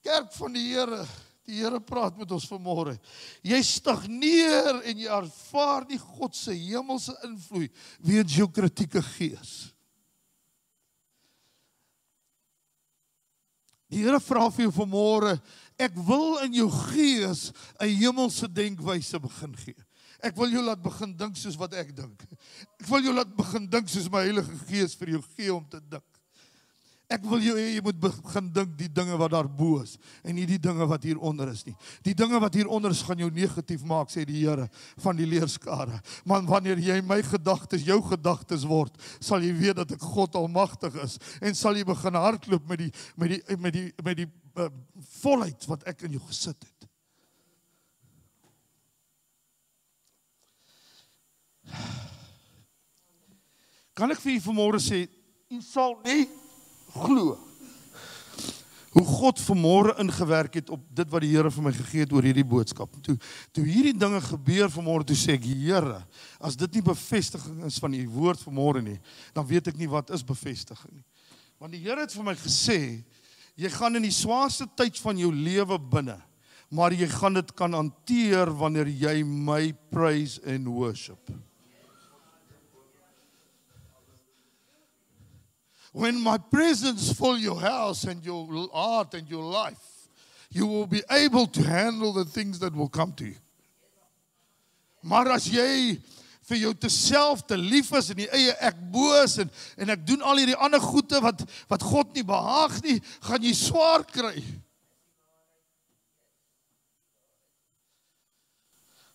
S1: Kerk van die Here praat met ons vanmôre. Jy stagneer en jy ervaar nie God se hemelse invloed weens jou kritieke gees. Die Here vra vir jou vanmôre, ek wil in jou gees 'n hemelse denkwyse begin gee. Ek wil jou laat begin dink soos wat ek dink. Ek wil jou laat begin dink soos my Heilige Gees vir jou gee om te dink. Ek wil jou hê jy moet begin dink die dinge wat daar bo is en nie die dinge wat hier onder is nie. Die dinge wat hier onder is gaan jou negatief maak, sê die Here van die leerskare. Maar wanneer jy my gedagtes jou gedagtes word, sal jy weet dat ek God Almagtig is en sal jy begin hardloop met die volheid wat ek in jou gesit het. Kan ek vir u vanmôre sê, u sal nie glo hoe God vanmôre ingewerk het op dit wat die Here vir my gegee het oor hierdie boodskap. Toe hierdie dinge gebeur vanmôre, toe sê ek, Here, as dit nie bevestiging is van u woord vanmôre nie, dan weet ek nie wat is bevestiging nie. Want die Here het vir my gesê, jy gaan in die swaarste tyd van jou lewe binne, maar jy gaan dit kan hanteer wanneer jy my praise and worship. When my presence fill your house and your heart and your life, you will be able to handle the things that will come to you. Maar as jy vir jou te lief is en die eie ek boos en ek doen al hierdie ander goede wat God nie behaag nie, gaan jy swaar kry.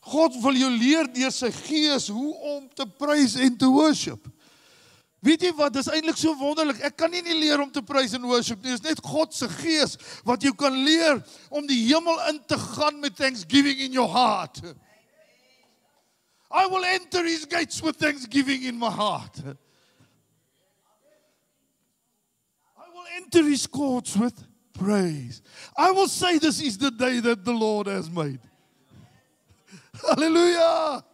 S1: God wil jou leer deur sy gees hoe om te praise en te worship. Weet jy wat, dis eintlik so wonderlik, ek kan nie leer om te praise en worship nie, dis net God se gees wat jou kan leer om die hemel in te gaan met thanksgiving in your heart. I will enter his gates with thanksgiving in my heart. I will enter his courts with praise. I will say this is the day that the Lord has made. Hallelujah!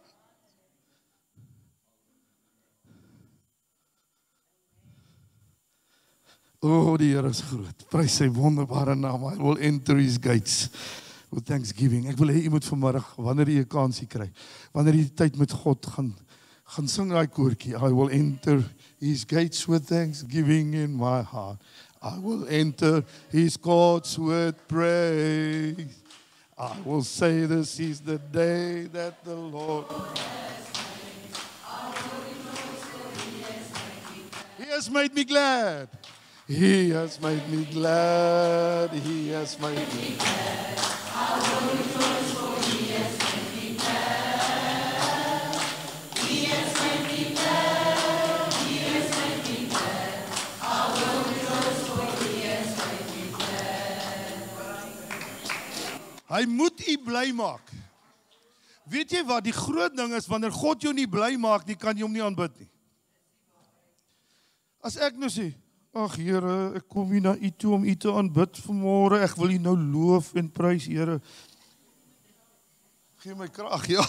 S1: Oh, die Here is groot. Prys sy wonderbare naam. I will enter his gates with thanksgiving. Ek wil hê jy moet vanmiddag, wanneer jy 'n kansie kry, wanneer jy tyd met God gaan sing daai koortjie. I will enter his gates with thanksgiving in my heart. I will enter his courts with praise. I will say this is the day that the Lord He has made me glad. He has made me glad. He has made me glad. I will rejoice, for he has made me glad. He has made me glad. He has made me glad. I will rejoice, for he has made me glad. Hy moet u bly maak. Weet jy wat die groot ding is, wanneer God jou nie bly maak nie, kan jy hom nie aanbid nie. As ek nou sê, ag Here, ek kom hier na u toe om u te aanbid vanmôre. Ek wil u nou loof en prys, Here. Gee my krag, ja.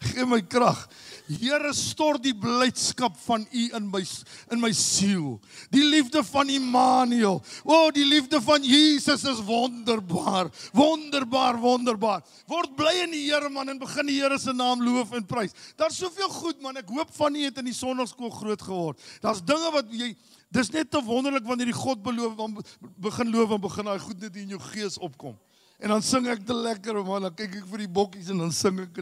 S1: Gee my krag. Here, stort die blydskap van u in my siel. Die liefde van Immanuel. O, die liefde van Jesus is wonderbaar. Wonderbaar, wonderbaar. Word bly in die Here, man, en begin die Here se naam loof en prys. Daar's soveel goed, man. Ek hoop van u het in die sonnaarskool groot geword. Daar's dinge wat jy, dis net te wonderlik wanneer die God beloof, dan begin loof en begin daai goed net in jou gees opkom. En dan sing ek te lekker, man. Dan kyk ek vir die bokkies en dan sing ek.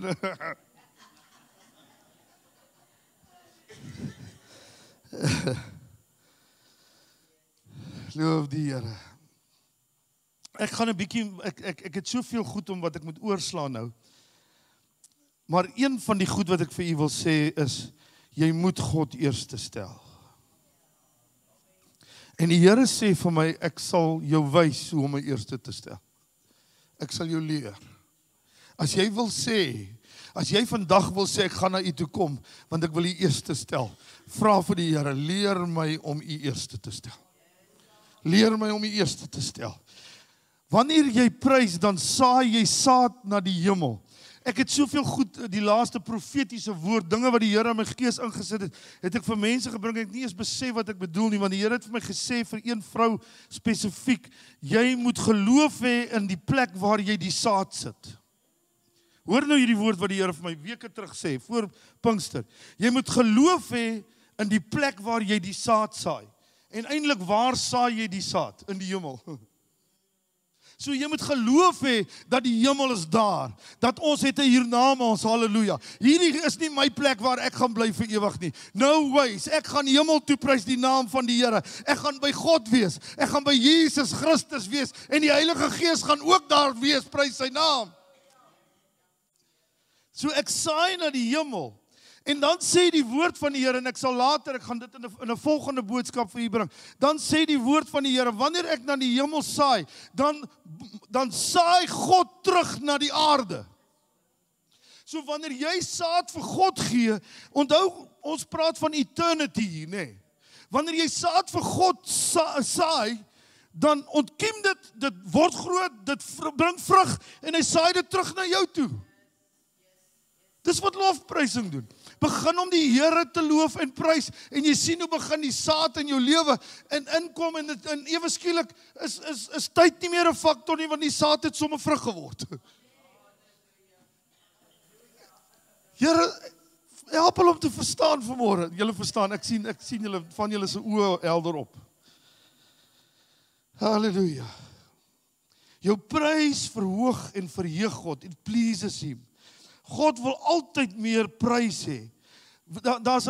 S1: Loof die Here. Ek gaan 'n bietjie, ek het soveel goed om wat ek moet oorslaan nou. Maar een van die goed wat ek vir u wil sê is, jy moet God eerste stel. En die Here sê vir my, ek sal jou wys hoe om my eerste te stel. Ek sal jou leer. As jy wil sê, as jy vandag wil sê, ek gaan na u toe kom, want ek wil u eerste stel, vra vir die Here, leer my om u eerste te stel. Leer my om u eerste te stel. Wanneer jy prys, dan saai jy saad na die hemel. Ek het soveel goed, die laaste profetiese woord, dinge wat die Here in my gees ingesit het ek vir mense gebring, ek nie eens besef wat ek bedoel nie, want die Here het vir my gesê, vir een vrou spesifiek, jy moet geloof hê in die plek waar jy die saad sit. Hoor nou hierdie woord wat die Here vir my weke terug sê, voor Pinkster. Jy moet geloof hê in die plek waar jy die saad saai. En eintlik, waar saai jy die saad? In die hemel. So jy moet geloof hê dat die hemel is daar, dat ons het 'n hiernamaals, halleluja. Hierdie is nie my plek waar ek gaan bly vir ewig nie. No ways, ek gaan hemel toe prys die naam van die Here. Ek gaan by God wees, ek gaan by Jesus Christus wees, en die Heilige Gees gaan ook daar wees, prys sy naam. So ek saai na die hemel, en dan sê die woord van die Here, en ek sal later, ek gaan dit in 'n volgende boodskap vir u bring, dan sê die woord van die Here, wanneer ek na die hemel saai, dan saai God terug na die aarde. So wanneer jy saad vir God gee, onthou, ons praat van eternity hier, nê. Wanneer jy saad vir God saai, dan ontkiem dit word groot, dit bring vrug, en hy saai dit terug na jou toe. Dis wat lofprysing doen. Begin om die Here te loof en prys, en jy sien hoe begin die saad in jou lewe en inkom, en ewe skielik is tyd nie meer 'n faktor nie, want die saad het sommer vrug geword. Here, help hulle om te verstaan vanmôre. Julle verstaan, ek sien julle van julle se oë helder op. Halleluja. Jou prys verhoog en verheug God. It pleases him. God wil altyd meer prys hê. Daar's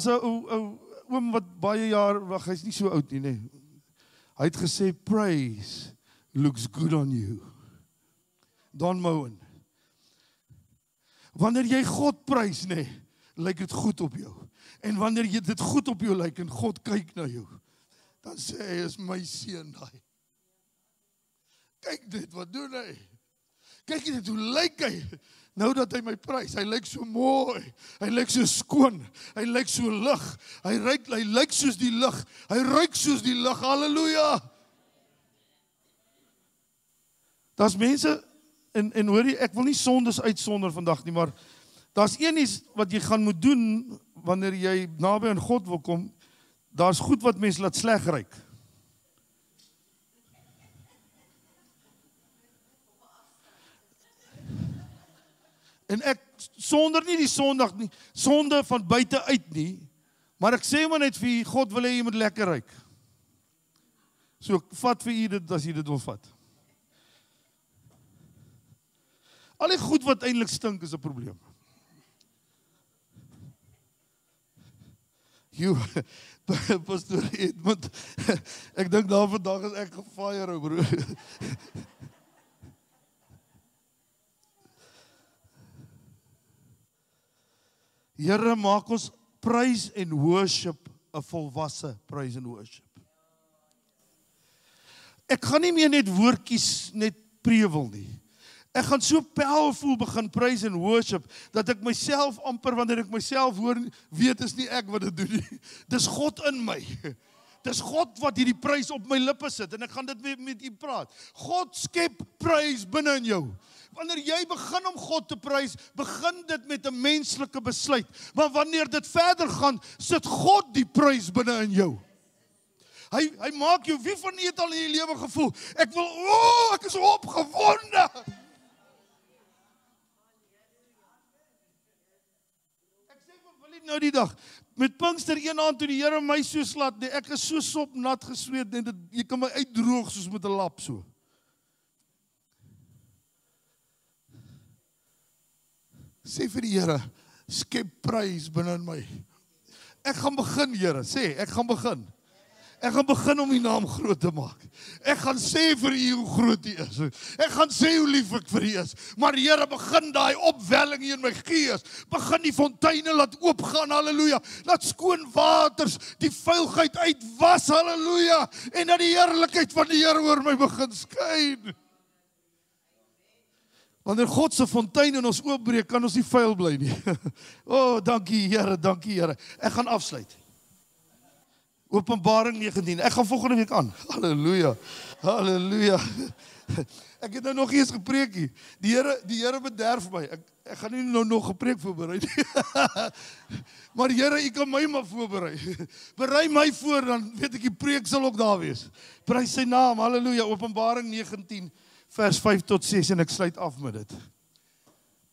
S1: 'n oom wat baie jaar, hy's nie so oud nie, nee. Hy het gesê, praise looks good on you. Don Moen. Wanneer jy God prys, nee, lyk dit goed op jou. En wanneer jy dit goed op jou lyk en God kyk na jou, dan sê hy, is my seun daai. Kyk dit, wat doen hy? Kyk dit, hoe lyk hy? Nou dat hy my prys, hy lyk so mooi, hy lyk so skoon, hy lyk so lig, hy lyk soos die lig, hy ruik soos die lig, halleluja. Daar's mense, en hoor jy, ek wil nie sondes uitsonder vandag nie, maar daar's een iets wat jy gaan moet doen, wanneer jy naby aan God wil kom, daar's goed wat mens laat sleg ruik. En ek sonder nie die sondag nie, sonde van buite uit nie, maar ek sê maar net vir jy, God wil hê jy moet lekker ruik. So vat vir jy dit as jy dit wil vat. Al die goed wat eintlik stink is 'n probleem. Pastor Edmund, ek dink daar vandag is ek gefire, bro. Here, maak ons praise en worship 'n volwasse praise en worship. Ek gaan nie meer net woordjies net prewel nie. Ek gaan so powerful begin praise en worship, dat ek myself amper, wanneer ek myself hoor, weet is nie ek wat dit doen nie. Dis God in my. Dis God wat hierdie prys op my lippe sit, en ek gaan dit met u praat. God skep prys binne in jou. Wanneer jy begin om God te prys, begin dit met 'n menslike besluit. Maar wanneer dit verder gaan, sit God die prys binne in jou. Hy maak jou, wie van u het al in die lewe gevoel, ek is opgewonde. Ek sê vir Willie nou die dag, met Pinkster een aand toe die Here my so slat, nee, ek is so sopnat gesweet, en jy kan my uitdroog soos met 'n lap so. Sê vir die Here, skep prys binne in my. Ek gaan begin, Here, sê, ek gaan begin. Ek gaan begin om die naam groot te maak. Ek gaan sê vir u hoe groot u is. Ek gaan sê hoe lief ek vir u is. Maar Here, begin daai opwelling in my gees. Begin die fonteine laat oopgaan, halleluja. Laat skoon waters die vuilheid uitwas, halleluja. En dat die heerlikheid van die Here oor my begin skyn. Wanneer God se fontein in ons oopbreek, kan ons nie vuil bly nie. O, dankie Here, dankie Here. Ek gaan afsluit. Openbaring 19. Ek gaan volgende week aan. Halleluja. Halleluja. Ek het nou nog eens gepreek hier. Die Here bederf my. Ek gaan nie nou nog gepreek voorberei nie. Maar Here, u kan my maar voorberei. Berei my voor, dan weet ek die preek sal ook daar wees. Prys sy naam. Halleluja. Openbaring 19 vers 5 tot 6 en ek sluit af met dit.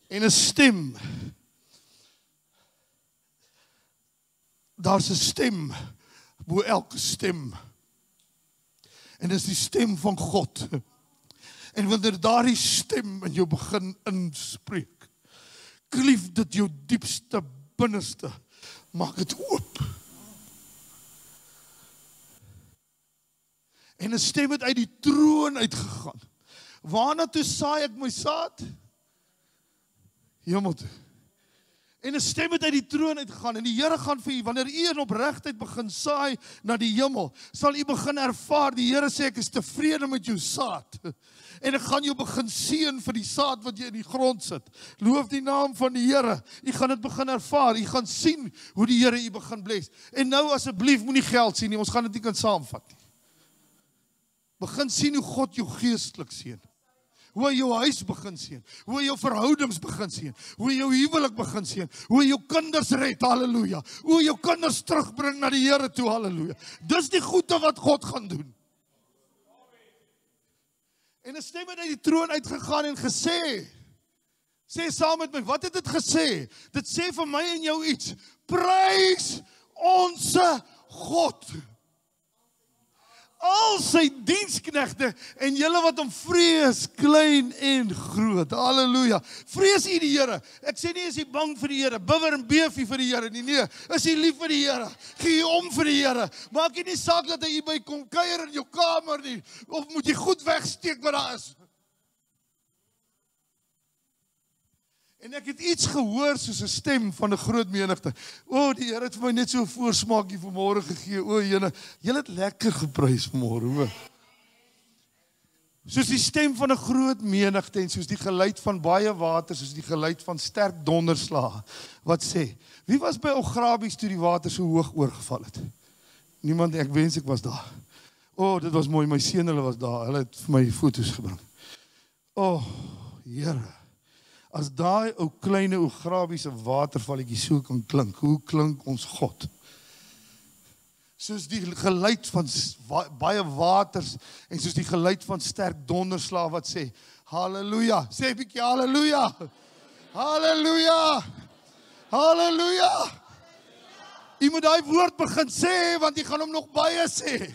S1: En 'n stem. Daar's 'n stem bo elke stem. En dis die stem van God. En wanneer daardie stem in jou begin inspreek, klief dit jou diepste binneste. Maak dit oop. En 'n stem het uit die troon uitgegaan. Waarna toe saai ek my saad? Hemel toe. En 'n stem het uit die troon uitgegaan en die Here gaan vir u, wanneer u in opregtheid begin saai na die hemel, sal u begin ervaar, die Here sê ek is tevrede met jou saad. En ek gaan jou begin seën vir die saad wat jy in die grond sit. Loof die naam van die Here. U gaan dit begin ervaar. U gaan sien hoe die Here u begin bless. En nou asseblief moenie geld sien nie. Ons gaan dit nie kan saamvat nie. Begin sien hoe God jou geestelik seën. Hoe hy jou huis begin seën. Hoe hy jou verhoudings begin seën. Hoe hy jou huwelik begin seën. Hoe hy jou kinders red. Halleluja. Hoe hy jou kinders terugbring na die Here toe. Halleluja. Dis die goeie wat God gaan doen. En 'n stem het uit die troon uitgegaan en gesê, sê saam met my, wat het dit gesê? Dit sê vir my en jou iets, prys onse God. Al sy diensknegte en julle wat hom vrees, klein en groot. Halleluja. Vrees u die Here. Ek sê nie is jy bang vir die Here, bibber en beef vir die Here nie. Nee, is jy lief vir die Here? Gee jy om vir die Here. Maak jy nie saak dat hy by kom kuier in jou kamer nie, of moet jy goed wegsteek wat daar is. En ek het iets gehoor soos 'n stem van 'n groot menigte. O, die Here het vir my net so 'n voorsmaakie vanmôre gegee. O, julle het lekker geprys vanmôre, hoor. Soos die stem van 'n groot menigte en soos die geluid van baie water, soos die geluid van sterk donderslae wat sê, wie was by Ograbies toe die water so hoog oorgeval het? Niemand, ek wens ek was daar. O, dit was mooi, my seun hulle was daar. Hulle het vir my foto's gebring. O, Here. As daai ou kleine Ograbiese watervalletjie so kan klink, hoe klink ons God? Soos die geluid van baie waters en soos die geluid van sterk donderslae wat sê, halleluja, sê 'n bietjie halleluja, halleluja, halleluja. Jy moet daai woord begin sê, want jy gaan hom nog baie sê.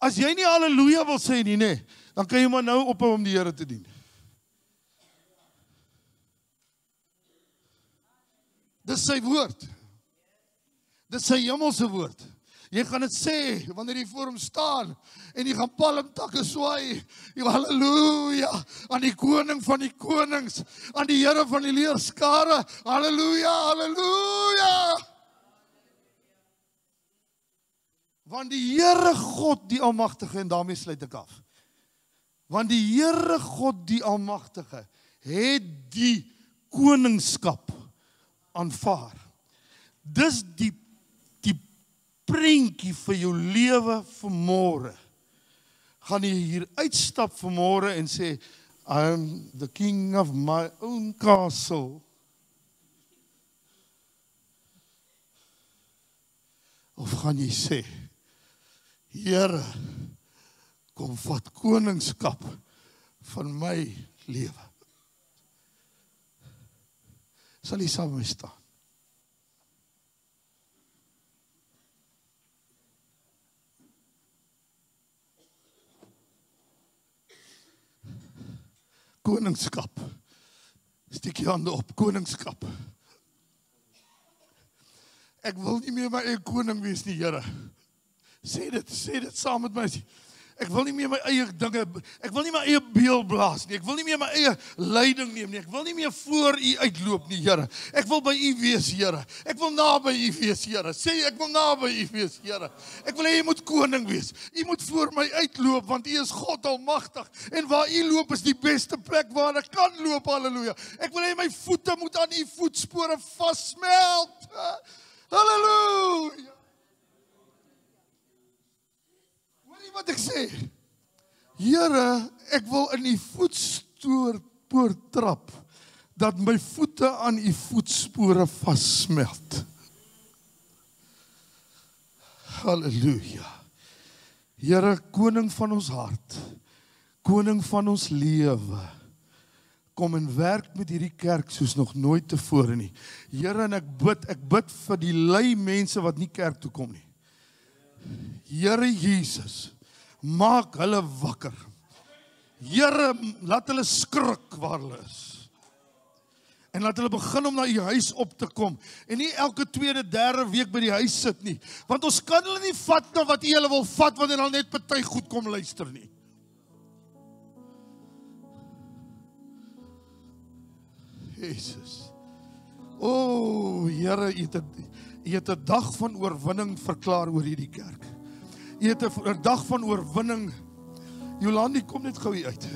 S1: As jy nie halleluja wil sê nie, nee, dan kan jy maar nou ophou om die Here te dien. Dis sy woord. Dis sy hemelse woord. Jy gaan dit sê wanneer jy voor hom staan en jy gaan palmtakke swaai. Jy halleluja aan die koning van die konings, aan die Here van die leerskare. Halleluja, halleluja. Want die Here God die Almagtige, en daarmee sluit ek af. Want die Here God die Almagtige het die koningskap aanvaar. Dis die prentjie vir jou lewe vanmôre. Gaan jy hier uitstap vanmôre en sê, I'm the king of my own castle. Of gaan jy sê, Here, kom vat koningskap van my lewe. Sal jy saam met my staan? Koningskap. Steek jy hande op, koningskap. Ek wil nie meer my eie koning wees nie, Here. Sê dit saam met my. Ek wil nie meer my eie dinge, ek wil nie my eie beel blaas nie. Ek wil nie meer my eie leiding neem nie. Ek wil nie meer voor u uitloop nie, Here. Ek wil by u wees, Here. Ek wil naby u wees, Here. Sê ek wil naby u wees, Here. Ek wil hê u moet koning wees. U moet voor my uitloop want u is God almagtig. En waar u loop is die beste plek waar ek kan loop. Halleluja. Ek wil hê my voete moet aan u voetspore vassmelt. Halleluja. Wat ek sê, Here, ek wil in die voetspoor trap, dat my voete aan die voetspore vassmelt. Halleluja. Here, koning van ons hart, koning van ons lewe, kom en werk met hierdie kerk soos nog nooit tevore nie. Here, en ek bid vir die lui mense wat nie kerk toe kom nie. Here Jesus, maak hulle wakker. Here, laat hulle skrik waar hulle is. En laat hulle begin om na u huis op te kom. En nie elke tweede, derde week by die huis sit nie. Want ons kan hulle nie vat na wat u hulle wil vat, wanneer hulle net party goed kom luister nie. Jesus. O, Here, U het 'n dag van oorwinning verklaar oor hierdie kerk. U het 'n dag van oorwinning. Jolandi, kom net gou hier uit.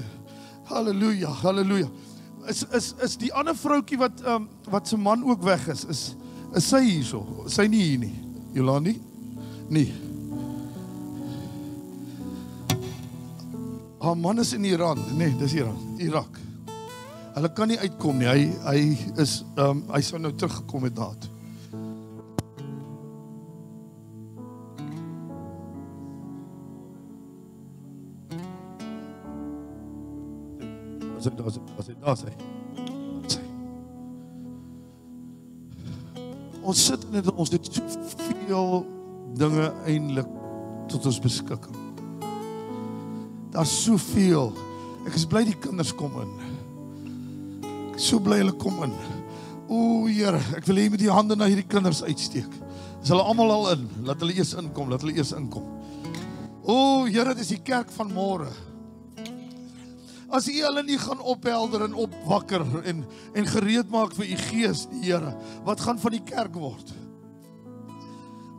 S1: Halleluja, halleluja. Is die ander vroutjie wat se man ook weg is sy hierso? Is sy nie hier nie? Jolandi? Nee. Haar man is in Iran. Nee, dis Irak. Hulle kan nie uitkom nie. Hy sou nou teruggekom het daar toe. Daar is hy. Ons sit net, ons het soveel dinge eintlik tot ons beskikking. Daar's soveel. Ek is bly die kinders kom in. Ek is so bly hulle kom in. O, Here, ek wil hê jy moet die hande na hierdie kinders uitsteek. Is hulle almal al in? Laat hulle eers inkom, O, Here, dis die kerk van môre. As U hulle nie gaan ophelder en opwakker en gereed maak vir U Gees, die Here, wat gaan van die kerk word?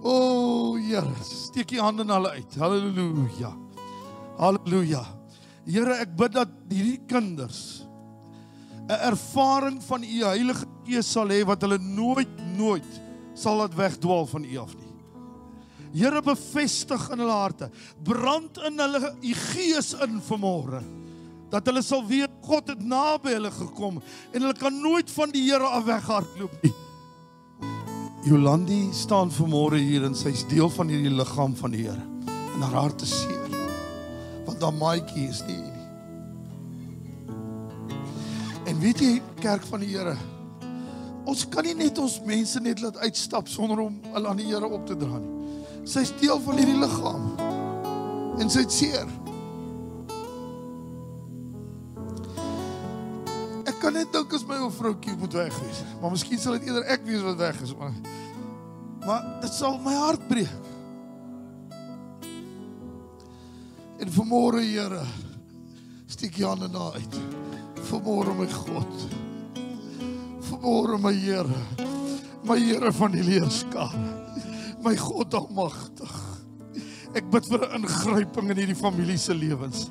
S1: O, Here, steek U hande na hulle uit. Halleluja. Halleluja. Here, ek bid dat hierdie kinders 'n ervaring van U Heilige Gees sal hê wat hulle nooit sal laat wegdwaal van U af nie. Here, bevestig in hulle harte, brand in hulle U Gees in vanmôre, dat hulle sal weet God het naby hulle gekom en hulle kan nooit van die Here af weghardloop nie. Jolandi staan vanmôre hier en sy's deel van hierdie liggaam van die Here. En haar hart is seer, want haar maatjie is nie. En weet jy, kerk van die Here, ons kan nie net ons mense net laat uitstap sonder om hulle aan die Here op te dra nie. Sy's deel van hierdie liggaam en sy's seer. Ek kan net dink as my ou vroutjie moet weg wees, maar miskien sal dit eerder ek wees wat weg is, maar dit sal my hart breek. En vanmôre, Here, steek jy hande na uit. Vanmôre, my God. Vanmôre, my Here van die leerskare. My God almagtig. Ek bid vir 'n ingryping in hierdie familie se lewens.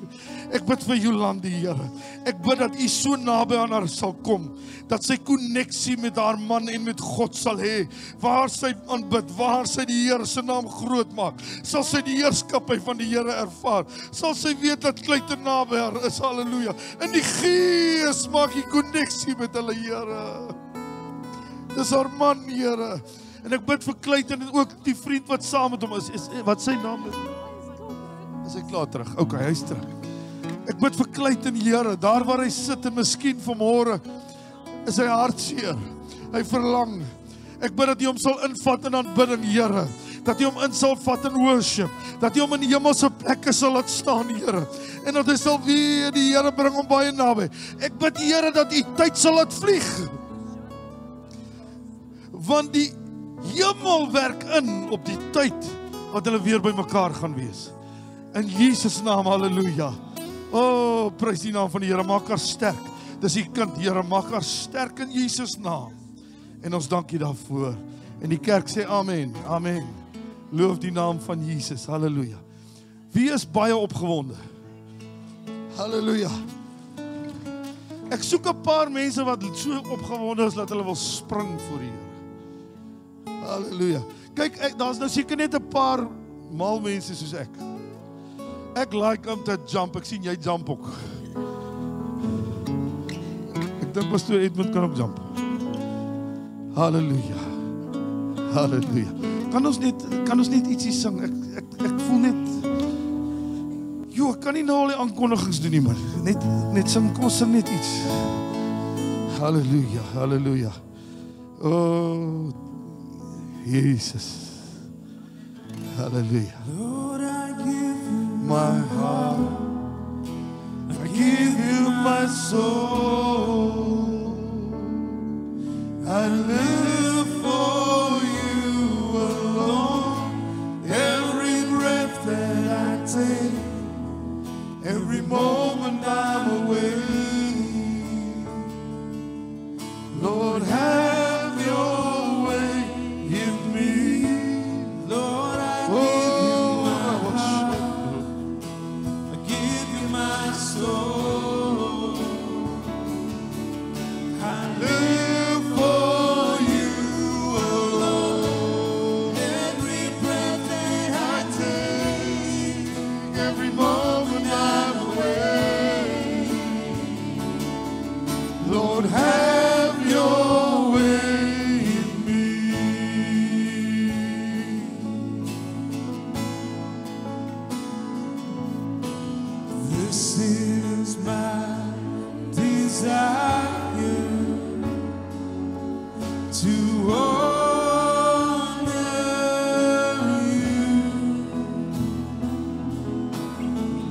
S1: Ek bid vir Jolandi, Here. Ek bid dat U so naby aan haar sal kom, dat sy koneksie met haar man en met God sal hê. Waar sy aanbid, waar sy die Here se naam groot maak, sal sy die heerskappy van die Here ervaar. Sal sy weet dat Clayton naby haar is. Halleluja. In die Gees maak die koneksie met hulle, Here. Dis haar man, Here. En ek bid vir Clayton en ook die vriend wat saam met hom is wat sy naam is. Is hy klaar terug? OK, hy's terug. Ek bid vir Clayton, Here, daar waar hy sit en miskien vanmôre is hy hartseer. Hy verlang. Ek bid dat U hom sal invat in aanbidding, Here. Dat U hom in sal vat in worship. Dat U hom in die hemelse plekke sal laat staan, Here. En dat hy sal weet die Here bring hom baie naby. Ek bid, Here, dat U tyd sal laat vlieg. Want die Hemel werk in op die tyd wat hulle weer by mekaar gaan wees. In Jesus naam, halleluja. O, prys die naam van die Here, maak haar sterk. Dis die kind, Here, maak haar sterk in Jesus naam. En ons dank U daarvoor. En die kerk sê amen, amen. Loof die naam van Jesus, halleluja. Wie is baie opgewonde? Halleluja. Ek soek 'n paar mense wat so opgewonde is dat hulle wil spring voor die Here. Halleluja. Kyk, daar's nou seker net 'n paar mal mense soos ek. Ek like om te jump. Ek sien jy jump ook. Ek dink Pastor Edmund kan ook jump. Halleluja. Halleluja. Kan ons net ietsie sing? Ek voel net ek kan nie nou al die aankondigings doen nie, maar net sing. Kom ons sing net iets. Halleluja. Halleluja. Oh, Jesus. Hallelujah.
S3: Lord, I give you
S1: My heart,
S3: I give you my soul. I live for you alone. Every breath that I take, every moment I'm away.
S1: every moment I'm away. Lord, have your way in me.
S3: This is my desire to honor you,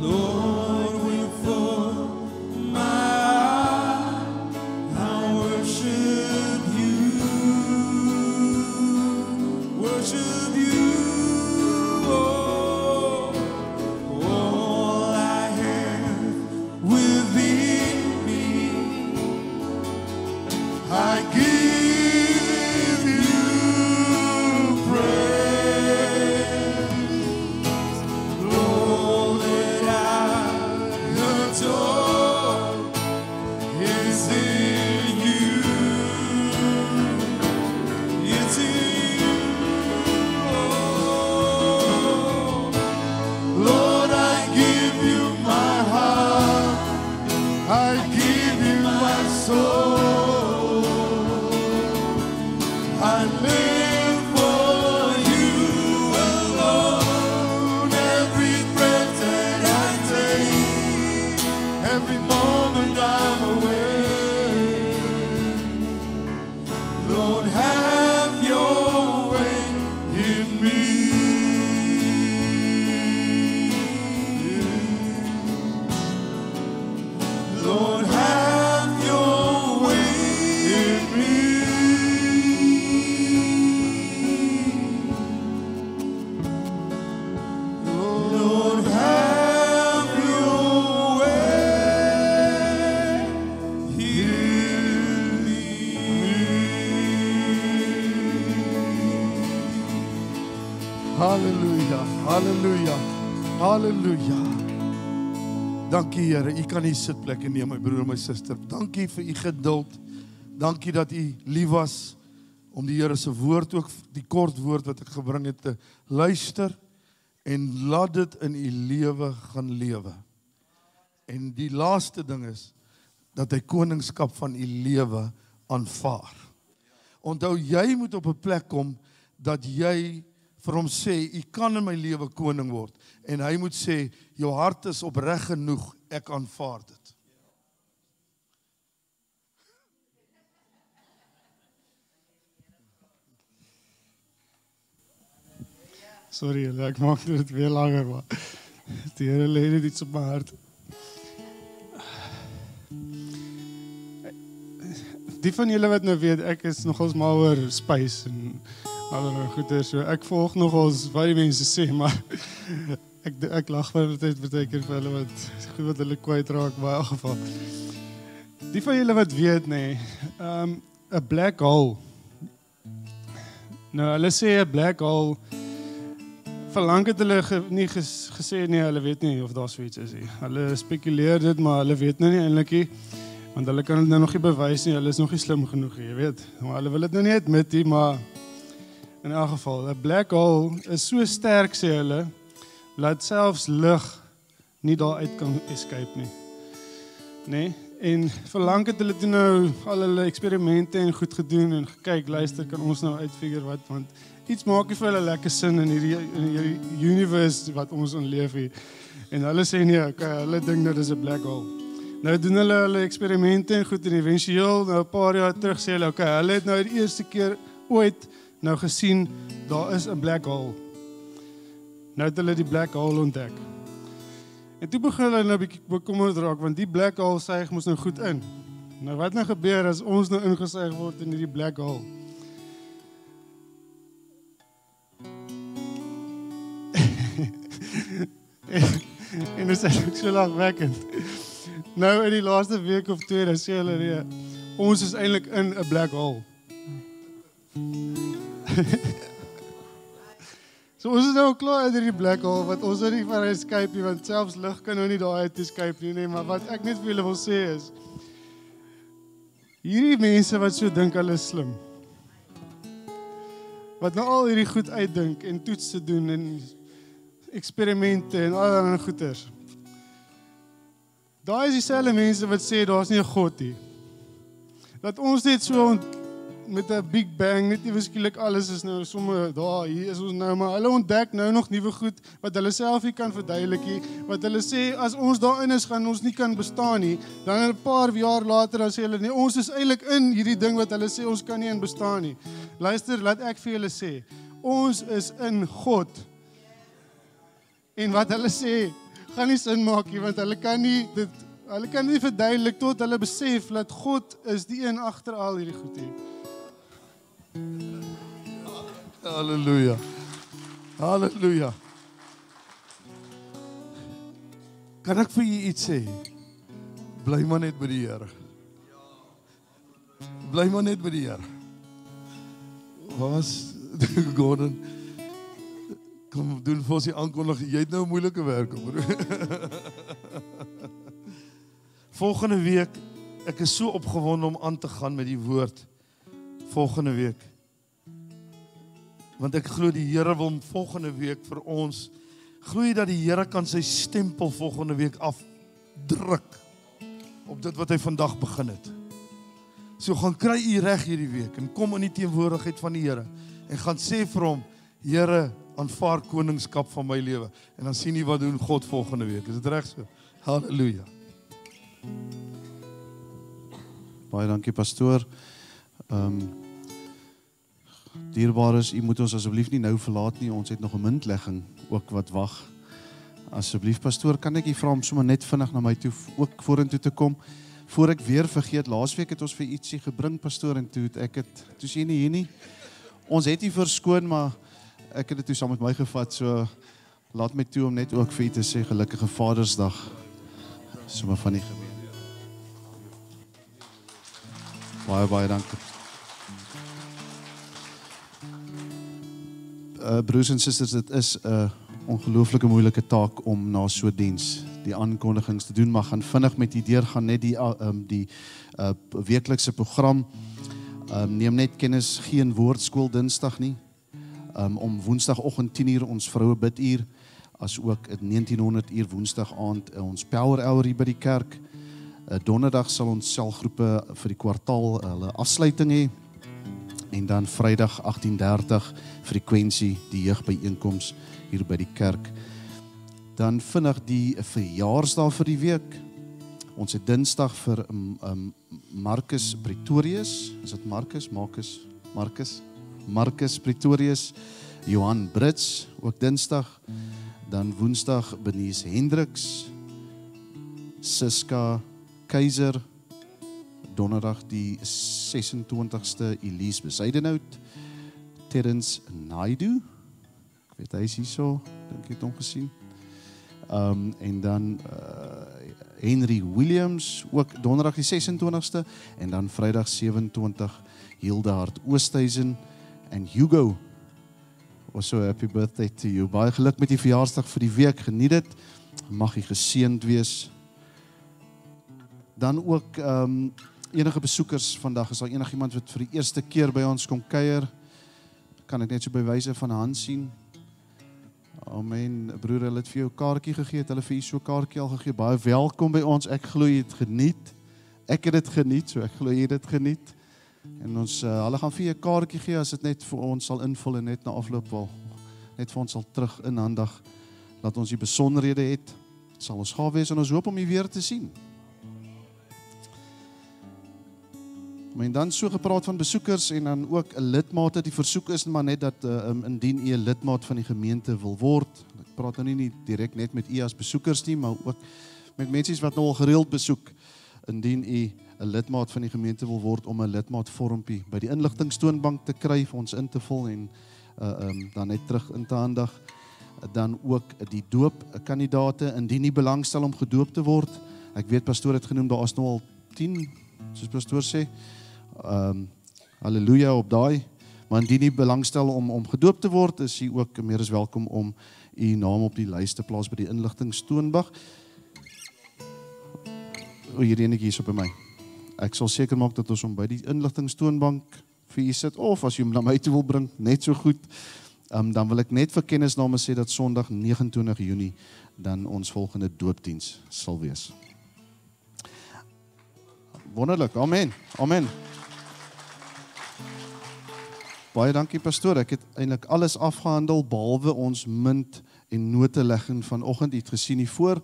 S3: Lord, with all my heart I worship you, oh, all I have within me, I give
S1: Halleluja, halleluja, halleluja. Dankie Here, U kan die sitplekke neem, my broer en my suster. Dankie vir U geduld. Dankie dat U lief was om die Here se woord, ook die kort woord wat ek gebring het, te luister en laat dit in U lewe gaan lewe. En die laaste ding is dat hy koningskap van U lewe aanvaar. Onthou, jy moet op 'n plek kom dat jy vir hom sê, U kan in my lewe koning word. En hy moet sê, jou hart is opreg genoeg, ek aanvaar dit.
S6: Sorry, ek maak dit weer langer, maar die Here lê net iets op my hart. Die van julle wat nou weet, ek is nogals mal oor spys en allerlei goeie, so ek volg nogals wat die mense sê, maar ek lag vir baie keer vir hulle wat goed wat hulle kwyt raak, maar in elk geval. Die van julle wat weet, nee, 'n black hole. Nou, hulle sê 'n black hole, verlang het hulle nie gesê nie, hulle weet nie of daar so iets is nie. Hulle spekuleer dit, maar hulle weet nou nie eintlik nie, want hulle kan dit nou nog nie bewys nie, hulle is nog nie slim genoeg, jy weet. Maar hulle wil dit nou nie admit nie, maar in elk geval, 'n black hole is so sterk, sê hulle, dat selfs lig nie daaruit kan escape nie. Nee? En verlang het hulle toe nou al hulle eksperimente en goed gedoen en gekyk, luister, kan ons nou uitfigure wat, want iets maak nie vir hulle lekker sin in hierdie universe wat ons onleef hier. En hulle sê nee, okay, hulle dink nou dis 'n black hole. Nou doen hulle eksperimente en goed en eventueel nou 'n paar jaar terug sê hulle, okay, hulle het nou die eerste keer ooit nou gesien, daar is 'n black hole. Nou het hulle die black hole ontdek. En toe begin hulle nou 'n bietjie bekommerd raak, want die black hole suig mos nou goed in. Nou wat nou gebeur as ons nou ingesuig word in hierdie black hole? En dit is eintlik so lagwekkend. Nou in die laaste week of 2, dan sê hulle nee, ons is eintlik in 'n black hole. So ons is nou klaar uit hierdie black hole, wat ons nie van escape nie, want selfs lig kan nou nie daar uit escape nie, nee, maar wat ek net vir julle wil sê is, hierdie mense wat so dink hulle is slim, wat nou al hierdie goed uitdink en toets te doen eksperimente en allerlei goeters. Daai is dieselfde mense wat sê daar's nie 'n God nie. Dat ons net so met 'n big bang net nie skielik alles is nou sommer daar, hier is ons nou, maar hulle ontdek nou nog nuwe goed wat hulle self nie kan verduidelik nie, wat hulle sê as ons daarin is gaan ons nie kan bestaan nie. Dan 'n paar jaar later dan sê hulle nee, ons is eintlik in hierdie ding wat hulle sê ons kan nie in bestaan nie. Luister, laat ek vir julle sê, ons is in God. En wat hulle sê, gaan nie sin maak nie, want hulle kan nie verduidelik tot hulle besef dat God is die een agter al hierdie goed hier.
S1: Halleluja. Halleluja. Kan ek vir julle iets sê? Bly maar net by die Here. Bly maar net by die Here. Was Gordon, kom doen vir ons die aankondiging. Jy het nou 'n moeilike werk, broer. Volgende week, ek is so opgewonde om aan te gaan met die woord. Volgende week. Want ek glo die Here wil volgende week vir ons, glo jy dat die Here kan sy stempel volgende week afdruk op dit wat hy vandag begin het. So gaan kry u reg hierdie week en kom in die teenwoordigheid van die Here en gaan sê vir hom, Here, aanvaar koningskap van my lewe. En dan sien jy wat doen God volgende week. Is dit reg so? Halleluja.
S7: Baie dankie pastoor. Dierbares, u moet ons asseblief nie nou verlaat nie. Ons het nog 'n muntlegging ook wat wag. Asseblief pastoor, kan ek u vra om sommer net vinnig na my toe ook vorentoe te kom? Voor ek weer vergeet, laasweek het ons vir ietsie gebring pastoor en toe sien nie hier nie. Ons het u verskoon, maar ek het dit toe saam met my gevat, so laat my toe om net ook vir u te sê gelukkige Vadersdag. Sommer van die gemeente. Baie dankie. Broers en susters, dit is 'n ongelooflike moeilike taak om na so diens die aankondigings te doen, maar gaan vinnig met die deur gaan net die weeklikse program. Neem net kennis, geen woordskool Dinsdag nie. Om Woensdagoggend 10:00 ons vroue biduur, as ook 1900 Woensdag aand ons power hour hier by die kerk. Donderdag sal ons selgroepe vir die kwartaal hulle afsluiting hê. En dan Vrydag 18:30 frekwensie die jeugbyeenkoms hier by die kerk. Dan vinnig die verjaarsdae vir die week. Ons het Dinsdag vir Marcus Pretorius, is dit Marcus Pretorius, Johan Brits, ook Dinsdag. Dan Woensdag Benies Hendriks, Siska Keiser, Donderdag die 26ste Elise Besuidenhout, Terence Naidu, ek weet hy is hier so, dink ek het hom gesien. En dan Henry Williams, ook Donderdag die 26ste, en dan Vrydag 27 Hildehard Oosthuizen en Hugo. Also happy birthday to you. Baie geluk met die verjaarsdag vir die week, geniet dit. Mag jy geseënd wees. Dan ook enige besoekers vandag, is daar enigiemand wat vir die eerste keer by ons kom kuier, kan ek net so by wyse van hand sien. Amen, broer, hulle het vir jou 'n kaartjie gegee, het hulle vir jou so 'n kaartjie al gegee, baie welkom by ons, ek glo jy het geniet, ek het dit geniet, so ek glo jy het dit geniet, en ons, hulle gaan vir jou 'n kaartjie gee, as dit net vir ons sal invul, en net na afloop wel, net vir ons sal terug inhandig, laat ons die besonderhede het, sal ons gaaf wees, en ons hoop om jy weer te sien. Maar en dan so gepraat van besoekers en dan ook 'n lidmaat, die versoek is maar net dat indien u 'n lidmaat van die gemeente wil word, ek praat nou nie direk net met u as besoekers nie, maar ook met mense wat nou al gereeld besoek, indien u 'n lidmaat van die gemeente wil word om 'n lidmaatvormpie by die inligtingstoonbank te kry, vir ons in te vul en dan net terug in te handig. Dan ook die doopkandidate, indien nie belangstel om gedoop te word. Ek weet pastoor het genoem, daar is nou al 10, soos pastoor sê, halleluja op daai, maar indien nie belangstel om gedoop te word, is jy ook meer as welkom om u naam op die lys te plaas by die inligtingstoonbank. Hierdie enetjie is op by my. Ek sal seker maak dat ons hom by die inligtingstoonbank vir u sit, of as jy hom na my toe wil bring, net so goed. Dan wil ek net vir kennisname sê dat Sondag 29 Junie dan ons volgende doopdiens sal wees. Wonderlik, amen, amen. Baie dankie pastoor, ek het eintlik alles afgehandel, behalwe ons munt en notelegging vanoggend. U het gesien hiervoor,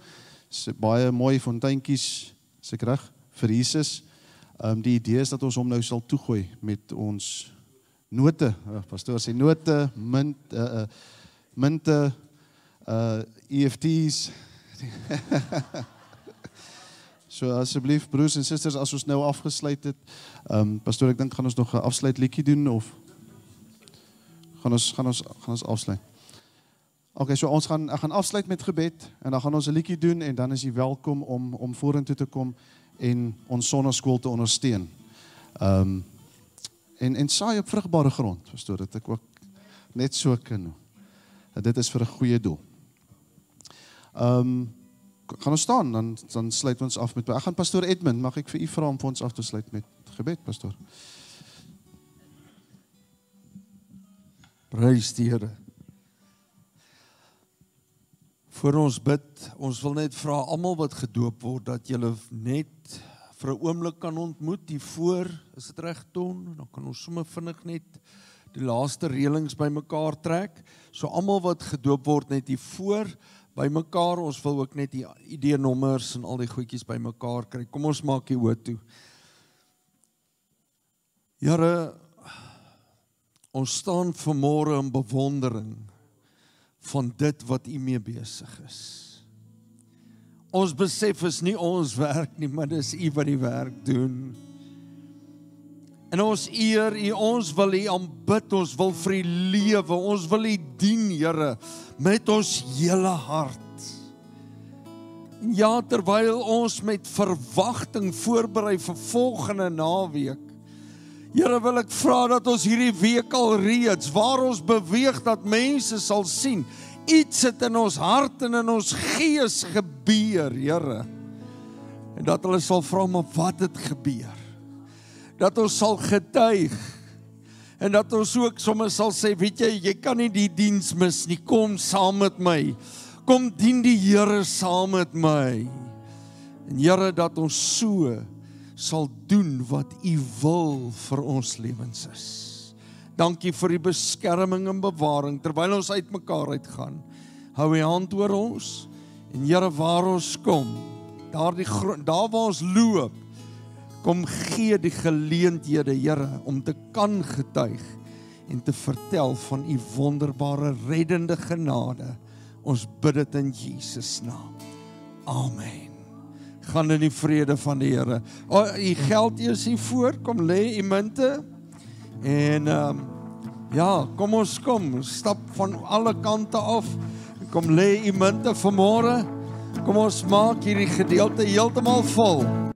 S7: baie mooi fonteintjies, is ek reg, vir Jesus. Die idee is dat ons hom nou sal toegooi met ons note, pastoor sê note, munte, EFT's. So asseblief broers en susters, as ons nou afgesluit het, pastoor, ek dink gaan ons nog 'n afsluitliedjie doen of gaan ons afsluit. Okay, so ek gaan afsluit met gebed en dan gaan ons 'n liedjie doen en dan is jy welkom om vorentoe te kom en ons sonnaskool te ondersteun. En saai op vrugbare grond, pastoor, dat ek ook net so kan doen. Dit is vir 'n goeie doel. Gaan ons staan, dan sluit ons af met, ek gaan pastoor Edmund, mag ek vir u vra om vir ons af te sluit met gebed, pastoor?
S5: Prys die Here. Voor ons bid, ons wil net vra almal wat gedoop word, dat julle net vir 'n oomblik kan ontmoet, die voor, is dit reg Ton, dan kan ons sommer vinnig net die laaste reëlings bymekaar trek, so almal wat gedoop word net hier voor, bymekaar, ons wil ook net die ID-nommers en al die goedjies bymekaar kry, kom ons maak die oë toe. Here, ons staan vanmôre in bewondering van dit wat u mee besig is. Ons besef is nie ons werk nie, maar dis u wat die werk doen. En ons eer u, ons wil u aanbid, ons wil vir u lewe, ons wil u dien, Here, met ons hele hart. En ja, terwyl ons met verwagting voorberei vir volgende naweek, Here, wil ek vra dat ons hierdie week al reeds, waar ons beweeg, dat mense sal sien, iets het in ons hart en in ons gees gebeur, Here. En dat hulle sal vra, maar wat het gebeur? Dat ons sal getuig, en dat ons ook sommer sal sê, weet jy kan nie die diens mis nie, kom saam met my, kom dien die Here saam met my. En Here, dat ons so sal doen wat u wil vir ons lewens is. Dankie vir die beskerming en bewaring, terwyl ons uit mekaar uitgaan. Hou u hand oor ons, en Here, waar ons kom, daar waar ons loop, kom gee die geleenthede, Here, om te kan getuig, en te vertel van u wonderbare reddende genade. Ons bid dit in Jesus naam. Amen. Gaan in die vrede van die Here. U geld is hier voor, kom lê u munte. En kom ons stap van alle kante af. Kom lê u munte vanmôre. Kom ons maak hierdie gedeelte heeltemal vol.